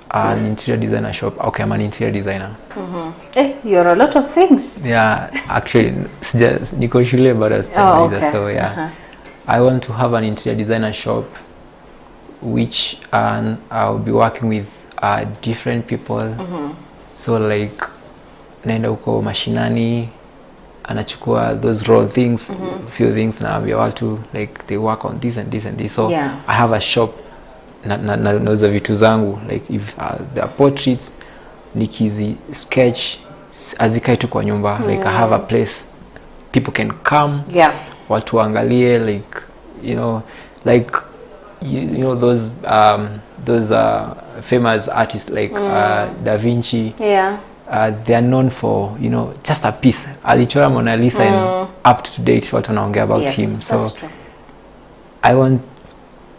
an interior designer shop. Okay, I'm an interior designer. You're a lot of things. Yeah, actually, niko shule bado sijamaliza, so yeah. I want to have an interior designer shop, which I'll be working with different people. So like, naenda uko mashinani, anachukua those raw things, few things, na ambia watu like they work on this and this and this. So I have a shop. Nauza vitu zangu, like if there are portraits, nikizi sketch azikai tu kwa nyumba, like I have a place people can come, watu waangalie, like you know, like you know those famous artists like Da Vinci. They are known for, you know, just a piece. Alichora Mona Lisa and up to date watu wanaongea about him. So I want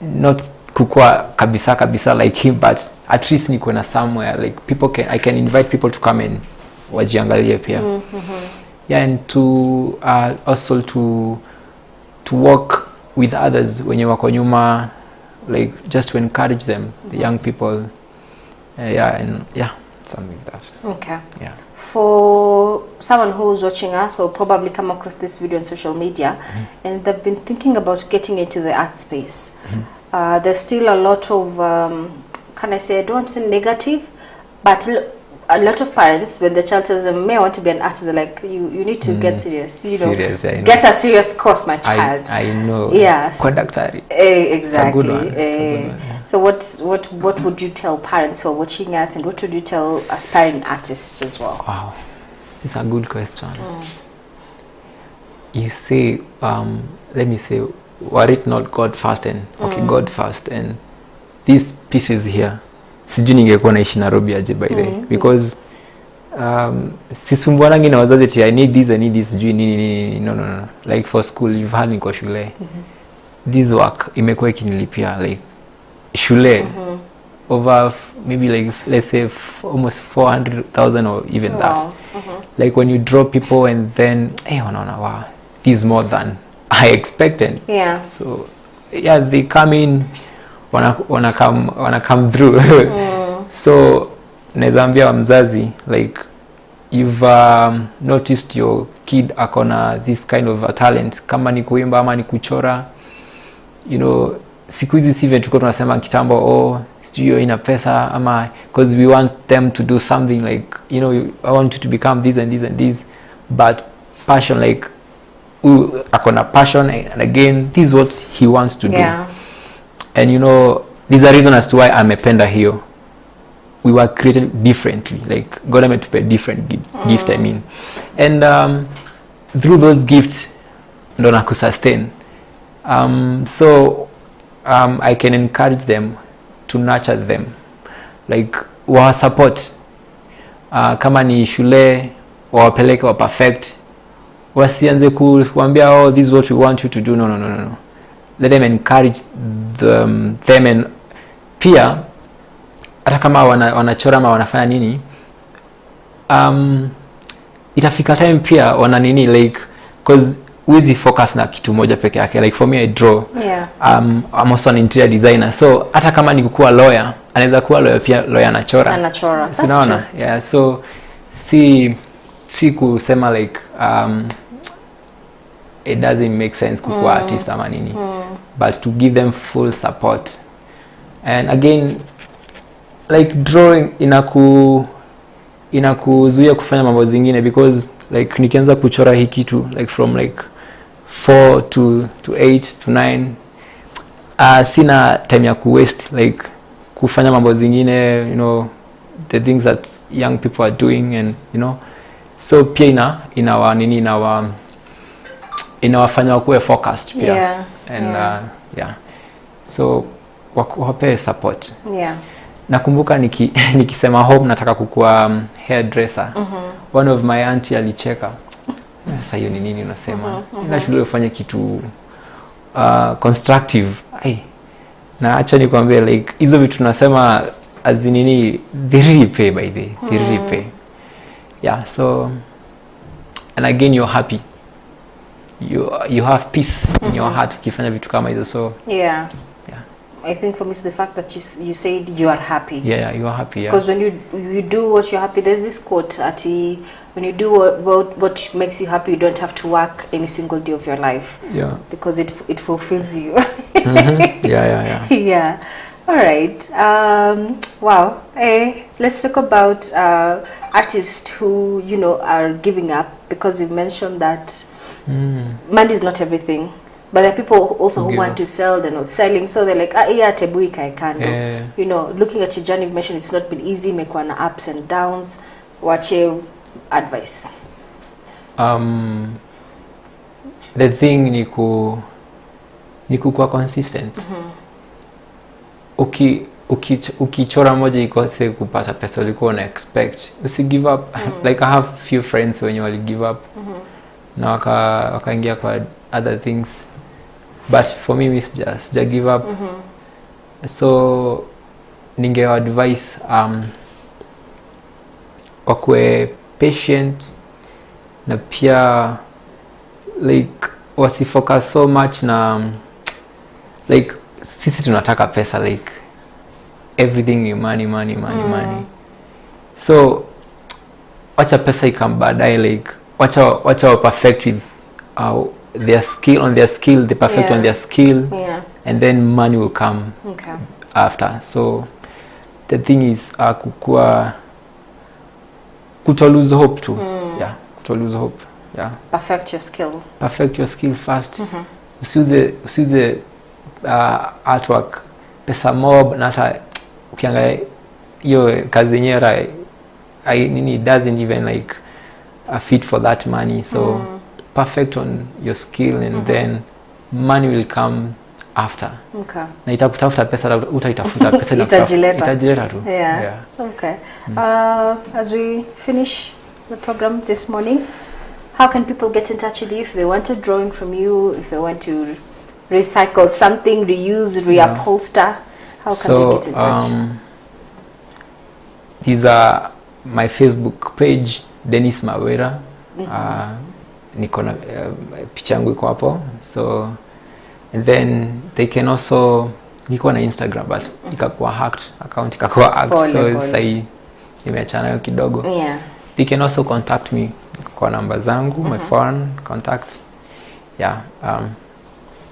not kukua kabisa like him, but at least niko na somewhere like I can invite people to come and wajiangalie pia. Yeah, and to also to work with others wenye wako nyuma, like just to encourage them, the young people. Something like that. Okay. Yeah. For someone who's watching us or probably come across this video on social media and they've been thinking about getting into the art space, there's still a lot of, can I say, I don't want to say negative, but a lot of parents, when the child tells them, may I want to be an artist, they're like, you need to get serious. You know, serious, I know. Get a serious course, my child. I know. Yes. Conductor. Exactly. It's a good one. So what would you tell parents who are watching us, and what would you tell aspiring artists as well? Wow, it's a good question. You say, let me say, were it not God first, and God first, and these pieces here, sijui ningekuwa naishi Nairobi aje by the way, because sisumbuanangi na wazazi ati I need this sijui nini, no, like for school you've had niko shule, this work imekuwa ikinilipia like shule over maybe like let's say almost 400,000 or even that. Like when you draw people and then wow, this is more than I expected. Yeah. So yeah, they come in, wanna come through. So naezambia mzazi, like you've noticed your kid akona this kind of a talent, kama ni kuimba ama ni kuchora, you know, siku hizi sivyo tuko tunasema kitambo, studio ina pesa ama, because we want them to do something like, you know, I want you to become this and this and this, but passion, like akona passion, and again this is what he wants to do. And you know, there's a reason as to why amependa hiyo. We were created differently, like God meant to pay different gift, I mean, and through those gifts ndo na kusustain. So I can encourage them to nurture them, like wa support, kama ni shule wawapeleke wa perfect, wasianze kuambia this is what we want you to do. No, let them encourage them and pia hata kama wanachora ama wanafanya nini, itafika time pia wana nini, like because uwezi focus na kitu moja peke yake. Like for me I draw, I'm also an interior designer, so hata kama ni kukuwa lawyer, anaweza kuwa lawyer pia lawyer anachora. Sinaona? Yeah, so si kusema like it doesn't make sense kukuwa artist ama nini, but to give them full support. And again, like drawing inakuzuia kufanya mambo zingine, because like nikianza kuchora hii kitu like from like 4 to 8 to 9, sina time ya waste like kufanya mambo zingine, you know, the things that young people are doing, and you know, so pia inawafanya wakuwe focused pia. And so wape support. Nakumbuka nikisema hope nataka kukuwa hairdresser, one of my auntie alicheka, sasa hiyo ni nini unasema, ina shule ufanye kitu constructive. Na acha nikwambie, like hizo vitu tunasema as nini, they really pay by the they really pay. Yeah, so and again you're happy, you have peace in your heart ukifanya vitu kama hizo. So I think for me it's the fact that you said you are happy. Yeah, you are happy. Yeah. Because when you do what you're happy, there's this quote, Ati, when you do what makes you happy, you don't have to work any single day of your life. Yeah. Because it fulfills you. Yeah. All right. Wow. Let's talk about artists who, you know, are giving up, because you mentioned that money is not everything. But there are people also who want to sell, they're not selling, so they're like, tebuika I can. You know, looking at your journey, you mentioned it's not been easy, mekuwa na ups and downs. What's your advice? The thing ni kuwa consistent. Ukichora moja ikose kupata pesa ulikuwa una expect, usi give up. Like I have few friends when you give up, na wakaingia kwa other things, but for me it's just give up. So ninge advise wakwe patient, na pia like wasifocus so much na like sisi tunataka pesa, like everything ni money. So wacha pesa ikambadae, like wacha perfect with their skill, they perfect on their skill, and then money will come after. So the thing is kuto lose hope too. Kuto lose hope. Perfect your skill first. Usiuze artwork pesa mob, na hata ukiangalia hiyo kazi yenyewe nini doesn't even like a fit for that money, so perfect on your skill and then money will come after. Okay. Na itakutafuta pesa, utaitafuta pesa itajileta tu. Yeah. Okay. As we finish the program this morning, how can people get in touch with you if they want a drawing from you, if they want to recycle something, reuse, reupholster? How can they get in touch? These are my Facebook page, Dennis Mawera. Niko na picha yangu iko hapo. So and then they can also, niko na Instagram but ikakuwa hacked, account ikakuwa hacked, so sai nimeachana hiyo kidogo. Yeah. They can also contact me kwa namba zangu, my phone contacts. Yeah,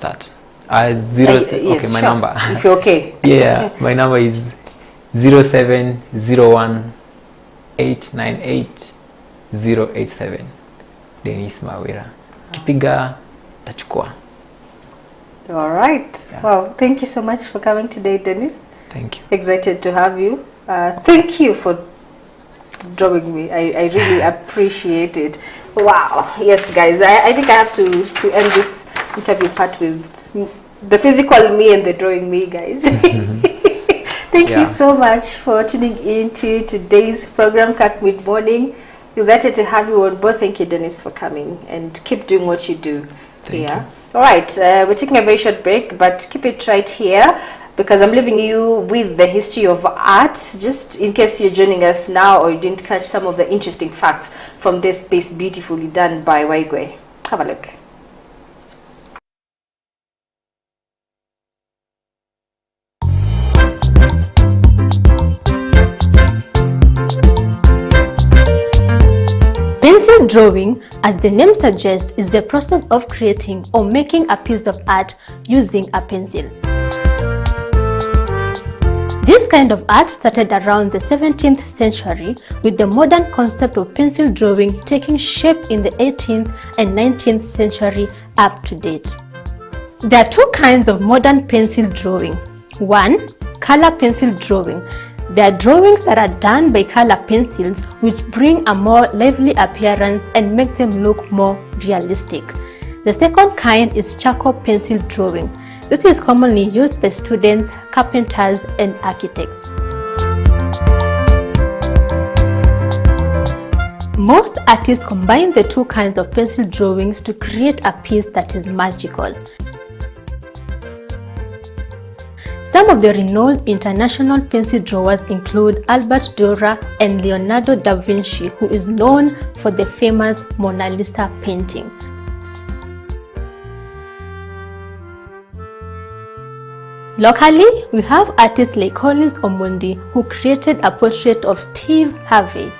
that Yes, okay, my sure. number. If you're okay. Yeah, my number is 0701 898 087. Dennis Mawera. Kipiga tachukua. All right. Yeah. Well, thank you so much for coming today, Dennis. Thank you. Excited to have you. Thank you for drawing me. I really appreciate it. Wow. Yes, guys. I think I have to end this interview part with the physical me and the drawing me, guys. Thank you so much for tuning in to today's program, Kirk Mid Morning. Excited to have you on board. Thank you, Dennis, for coming, and keep doing what you do. Thank you. All right, we're taking a very short break, but keep it right here because I'm leaving you with the history of art, just in case you're joining us now or you didn't catch some of the interesting facts from this piece beautifully done by Waigwe. Have a look. Pencil drawing, as the name suggests, is the process of creating or making a piece of art using a pencil. This kind of art started around the 17th century, with the modern concept of pencil drawing taking shape in the 18th and 19th century up to date. There are two kinds of modern pencil drawing. One, color pencil drawing. There are drawings that are done by color pencils which bring a more lively appearance and make them look more realistic. The second kind is charcoal pencil drawing. This is commonly used by students, carpenters, and architects. Most artists combine the two kinds of pencil drawings to create a piece that is magical. Some of the renowned international pencil drawers include Albert Dürer and Leonardo da Vinci, who is known for the famous Mona Lisa painting. Locally, we have artists like Collins Omondi, who created a portrait of Steve Harvey.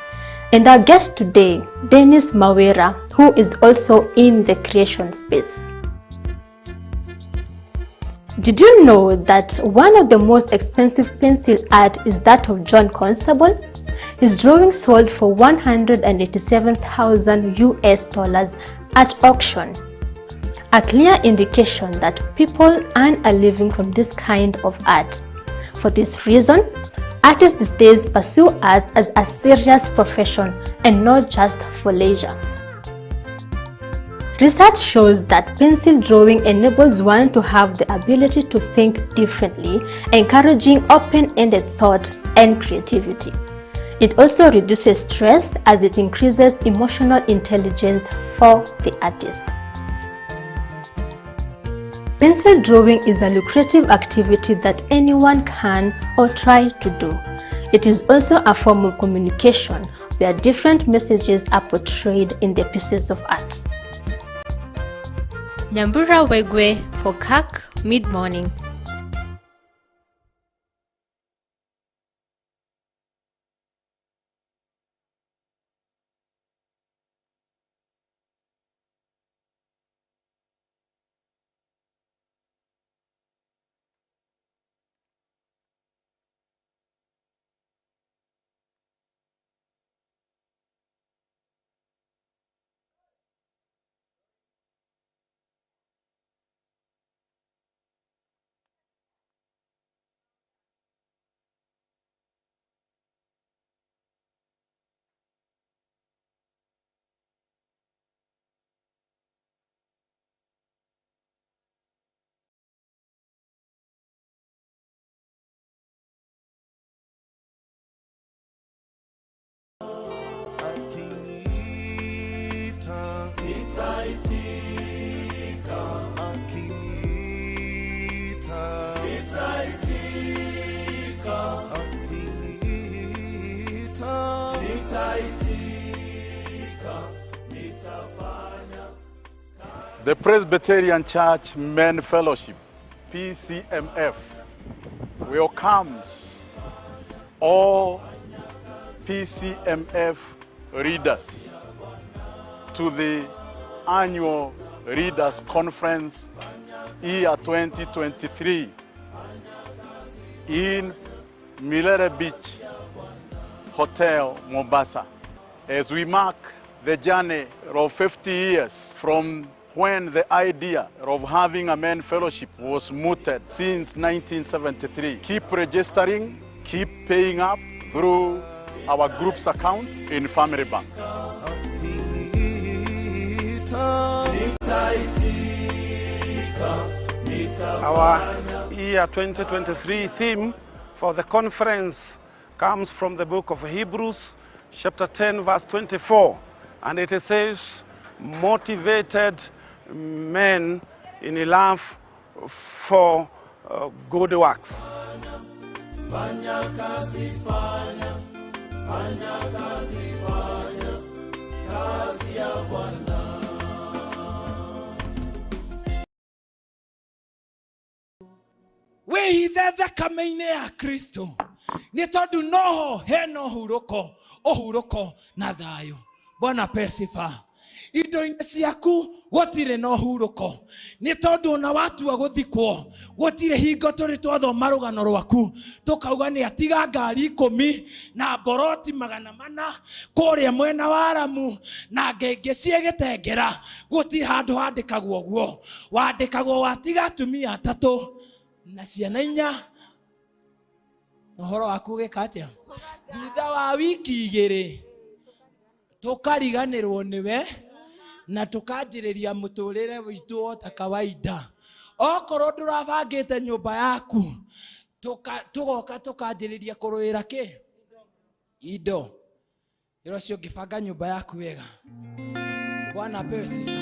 And our guest today, Dennis Mawera, who is also in the creation space. Did you know that one of the most expensive pencil art is that of John Constable? His drawing sold for $187,000 US at auction. A clear indication that people earn a living from this kind of art. For this reason, artists these days pursue art as a serious profession and not just for leisure. Research shows that pencil drawing enables one to have the ability to think differently, encouraging open-ended thought and creativity. It also reduces stress as it increases emotional intelligence for the artist. Pencil drawing is a lucrative activity that anyone can or try to do. It is also a form of communication where different messages are portrayed in the pieces of art. Nyambura Waigwe for Kirk Mid Morning. The Presbyterian Church Men Fellowship, PCMF, welcomes all PCMF readers to the annual Readers Conference year 2023 in Milere Beach Hotel, Mombasa, as we mark the journey of 50 years from when the idea of having a men fellowship was mooted since 1973. Keep registering, keep paying up through our group's account in Family Bank. Our year 2023 theme for the conference comes from the book of Hebrews, chapter 10, verse 24. And it says, motivated men in a love for good works. wĩhithe thakame-inĩ ya Kristo nĩ tondũ noho hena ũhurũko na thayũ. Bwana pesifa indo-inĩ ciaku gũtirĩ na ũhurũko nĩ tondũ ona watua gũthikwo gũtirĩ hingo tũrĩ twathoma rũgano rwaku tũkauga nĩ atiga ngari 10 na mboroti 400 kũrĩa mwena wa Lamu na ngenge ciegĩtengera. Gũtirĩ handũ handĩkagwo ũguo, wandĩkagwo watiga atumia 3 na ciana 4. Ũhoro waku gĩka atĩa? Thutha wa wiki 2 tukariganĩrwo nĩwe na tukanjĩrĩria mũtũrĩre witũ o ta kawaida. Okorwo ndũrabangĩte nyũmba yaku tugoka tukanjĩrĩria kũrũĩra kĩ indo. Ĩro cio ngĩbanga nyũmba yaku wega. Bwana apewe sifa.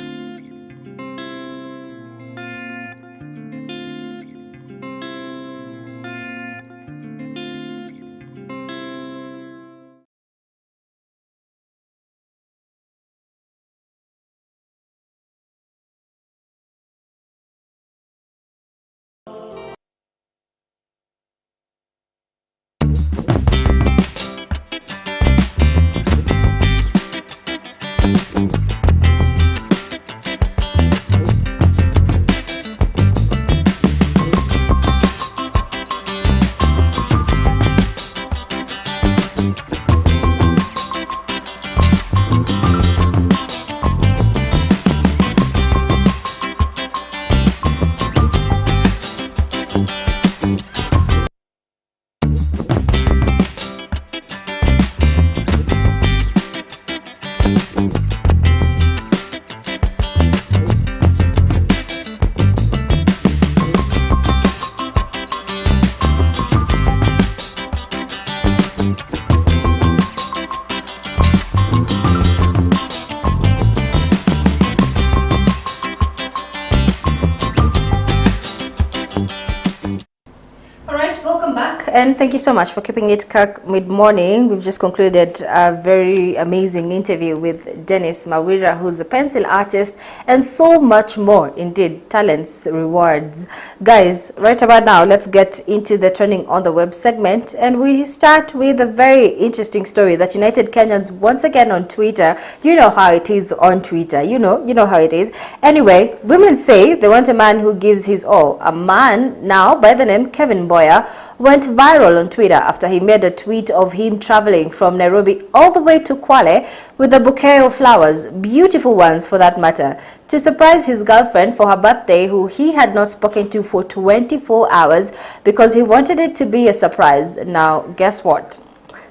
And thank you so much for keeping it Kirk mid-morning. We've just concluded a very amazing interview with Dennis Mawira, who's a pencil artist, and so much more. Indeed, talents, rewards. Guys, right about now, let's get into the Trending on the Web segment. And we start with a very interesting story that united Kenyans once again on Twitter. You know how it is on Twitter. You know how it is. Anyway, women say they want a man who gives his all. A man now by the name Kevin Boyer went viral on Twitter after he made a tweet of him traveling from Nairobi all the way to Kwale with a bouquet of flowers, beautiful ones for that matter, to surprise his girlfriend for her birthday, who he had not spoken to for 24 hours because he wanted it to be a surprise. Now, guess what?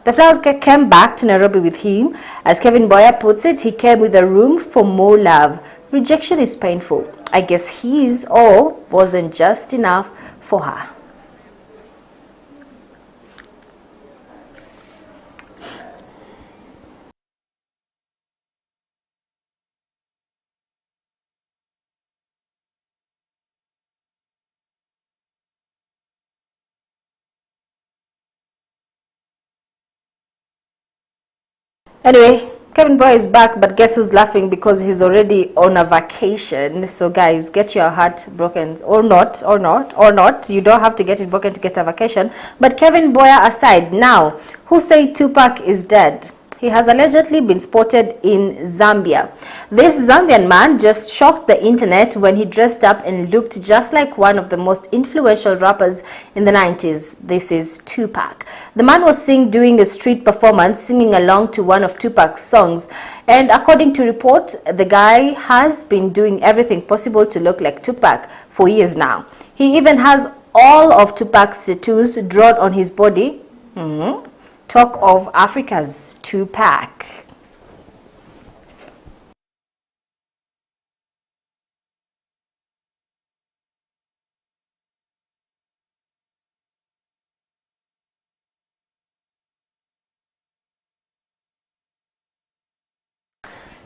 The flowers came back to Nairobi with him. As Kevin Boyer puts it, he came with a room for more love. Rejection is painful. I guess his all wasn't just enough for her. Anyway, Kevin Boy is back, but guess who's laughing because he's already on a vacation. So guys, get your heart broken or not. You don't have to get it broken to get a vacation. But Kevin Boy aside, now, who say Tupac is dead? He has allegedly been spotted in Zambia. This Zambian man just shocked the internet when he dressed up and looked just like one of the most influential rappers in the 90s. This is Tupac. The man was seen doing a street performance, singing along to one of Tupac's songs. And according to reports, the guy has been doing everything possible to look like Tupac for years now. He even has all of Tupac's tattoos drawn on his body. Talk of Africa's Tupac.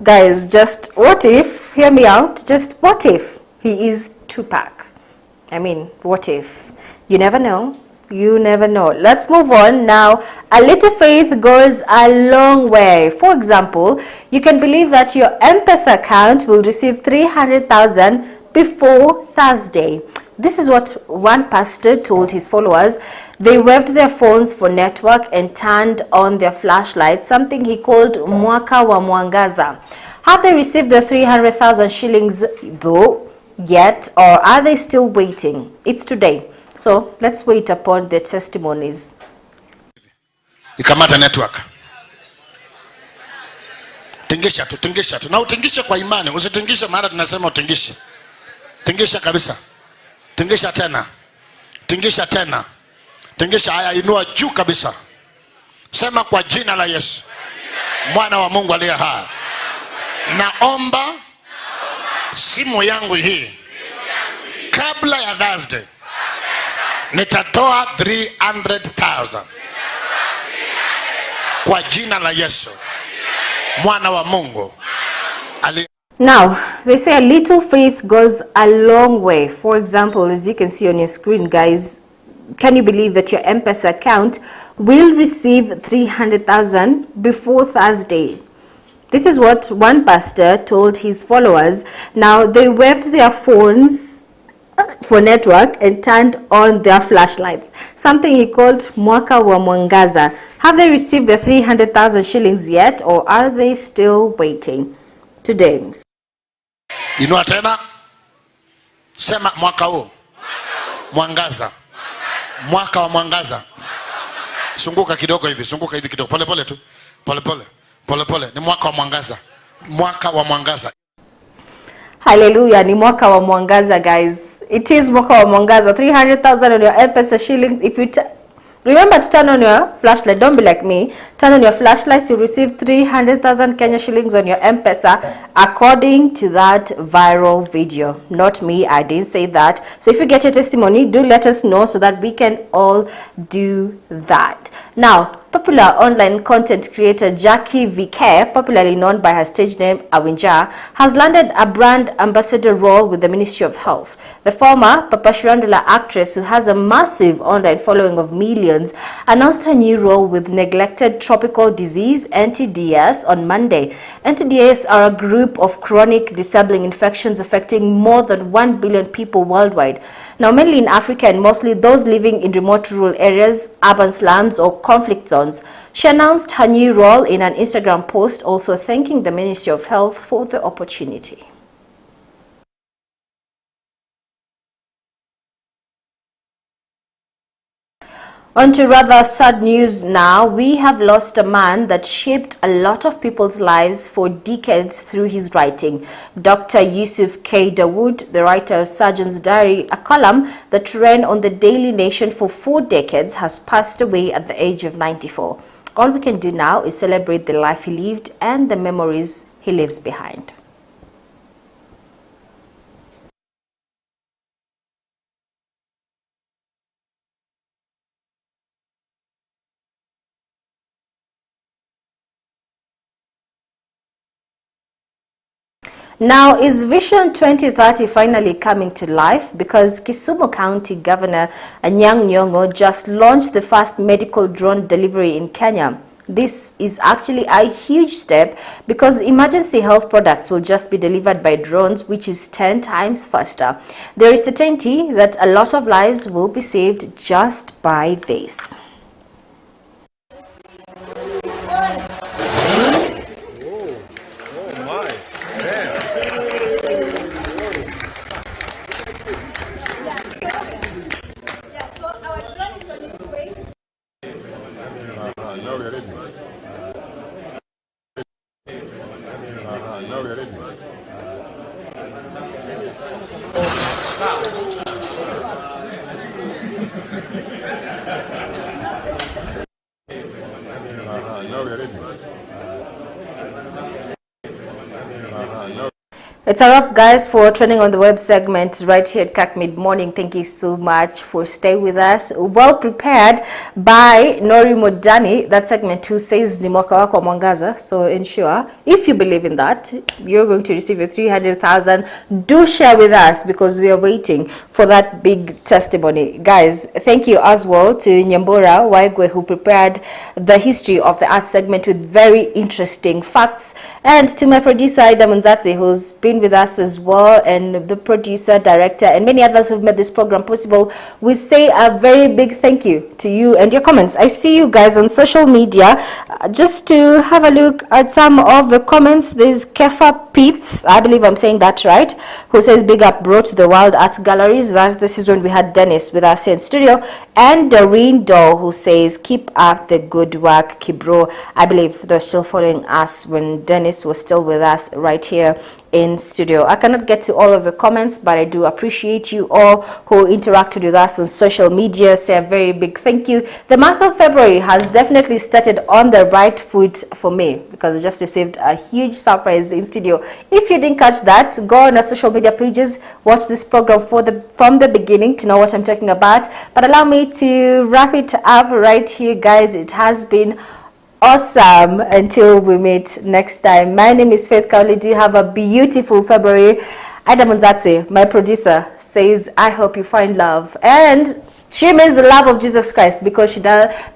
Guys, just what if, hear me out, just what if he is Tupac? I mean, what if? You never know. You never know. Let's move on now. A little faith goes a long way. For example, you can believe that your M-Pesa account will receive 300,000 before Thursday. This is what one pastor told his followers. They waved their phones for network and turned on their flashlights, something he called Mwaka wa Mwangaza. Have they received the 300,000 shillings though yet, or are they still waiting? It's today. So let's wait upon the testimonies. Ikamata network. Tingisha tu. Na utingishe kwa imani. Usitingishe mara tunasema utingishe. Tingisha kabisa. Tingisha tena. Tingisha haya, inua juu kabisa. Sema kwa jina la Yesu, mwana wa Mungu aliye hai. Naomba simu yangu hii kabla ya Thursday nitatoa 300,000 kwa jina la Yesu, mwana wa Mungu. Now, they say a little faith goes a long way. For example, as you can see on your screen, guys, can you believe that your M-Pesa account will receive 300,000 before Thursday? This is what one pastor told his followers. Now, they waved their phones for network and turned on their flashlights, something he called Mwaka wa Mwangaza. Have they received the 300,000 shillings yet, or are they still waiting? Today. Inua tena. Sema mwaka huu. Mwangaza. Mwaka wa mwangaza. Sunguka kidogo hivi, kidogo. Pole pole tu. Pole. Ni mwaka wa mwangaza. Mwaka wa mwangaza. Hallelujah, ni mwaka wa mwangaza, guys. It is mwaka wa mwangaza. 300,000 on your M-Pesa shillings. If you remember to turn on your flashlight, don't be like me. Turn on your flashlights, you'll receive 300,000 Kenya shillings on your M-Pesa, according to that viral video. Not me, I didn't say that. So if you get your testimony, do let us know so that we can all do that. Now, popular online content creator Jackie VK, popularly known by her stage name Awinja, has landed a brand ambassador role with the Ministry of Health. The former Papa Shirandula actress, who has a massive online following of millions, announced her new role with neglected tropical disease NTDs on Monday. NTDs are a group of chronic disabling infections affecting more than 1 billion people worldwide. Now, mainly in Africa and mostly those living in remote rural areas, urban slums or conflict zones. She announced her new role in an Instagram post, also thanking the Ministry of Health for the opportunity. On to rather sad news now. We have lost a man that shaped a lot of people's lives for decades through his writing. Dr. Yusuf K. Dawood, the writer of Surgeon's Diary, a column that ran on the Daily Nation for 4 decades, has passed away at the age of 94. All we can do now is celebrate the life he lived and the memories he leaves behind. Now, is Vision 2030 finally coming to life? Because Kisumu County Governor Anyang' Nyong'o just launched the first medical drone delivery in Kenya. This is actually a huge step because emergency health products will just be delivered by drones, which is 10 times faster. There is certainty that a lot of lives will be saved just by this. It's a wrap, guys, for Trending on the Web segment right here at Kirk Mid Morning. Thank you so much for staying with us. Well prepared by Nori Modani. That segment 2 says ni mwaka wako mwangaza. So ensure, if you believe in that, you're going to receive your 300,000. Do share with us because we are waiting for that big testimony. Guys, thank you as well to Nyambura Waigwe, who prepared the history of the art segment with very interesting facts. And to my producer, Ida Munzati, who's been with us as well, and the producer, director, and many others who've made this program possible. We say a very big thank you to you and your comments. I see you guys on social media. Just to have a look at some of the comments, there's Kefa Pitts, I believe I'm saying that right, who says big up bro to the Wild Art Galleries. This is when we had Dennis with us here in studio. And Doreen Doe, who says keep up the good work, Kibro. I believe they're still following us when Dennis was still with us right here in studio. I cannot get to all of the comments, but I do appreciate you all who interacted with us on social media. Say a very big thank you. The month of February has definitely started on the right foot for me because I just received a huge surprise in studio. If you didn't catch that, go on our social media pages, watch this program from the beginning to know what I'm talking about. But allow me to wrap it up right here, guys. It has been awesome until we meet next time. My name is Faith Kaulidi. Have a beautiful February. Ida Munzatse, my producer, says I hope you find love, and she means the love of Jesus Christ because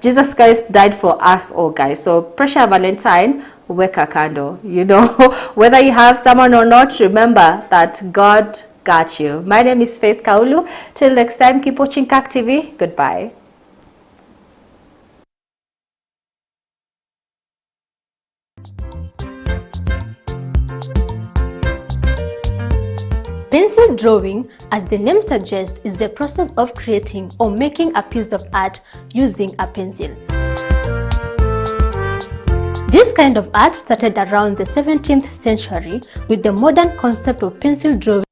Jesus Christ died for us all, guys. So pressure Valentine, weka kando. You know, whether you have someone or not, remember that God got you. My name is Faith Kaulu. Till next time, keep watching Kirk TV. Goodbye. Pencil drawing, as the name suggests, is the process of creating or making a piece of art using a pencil. This kind of art started around the 17th century with the modern concept of pencil drawing.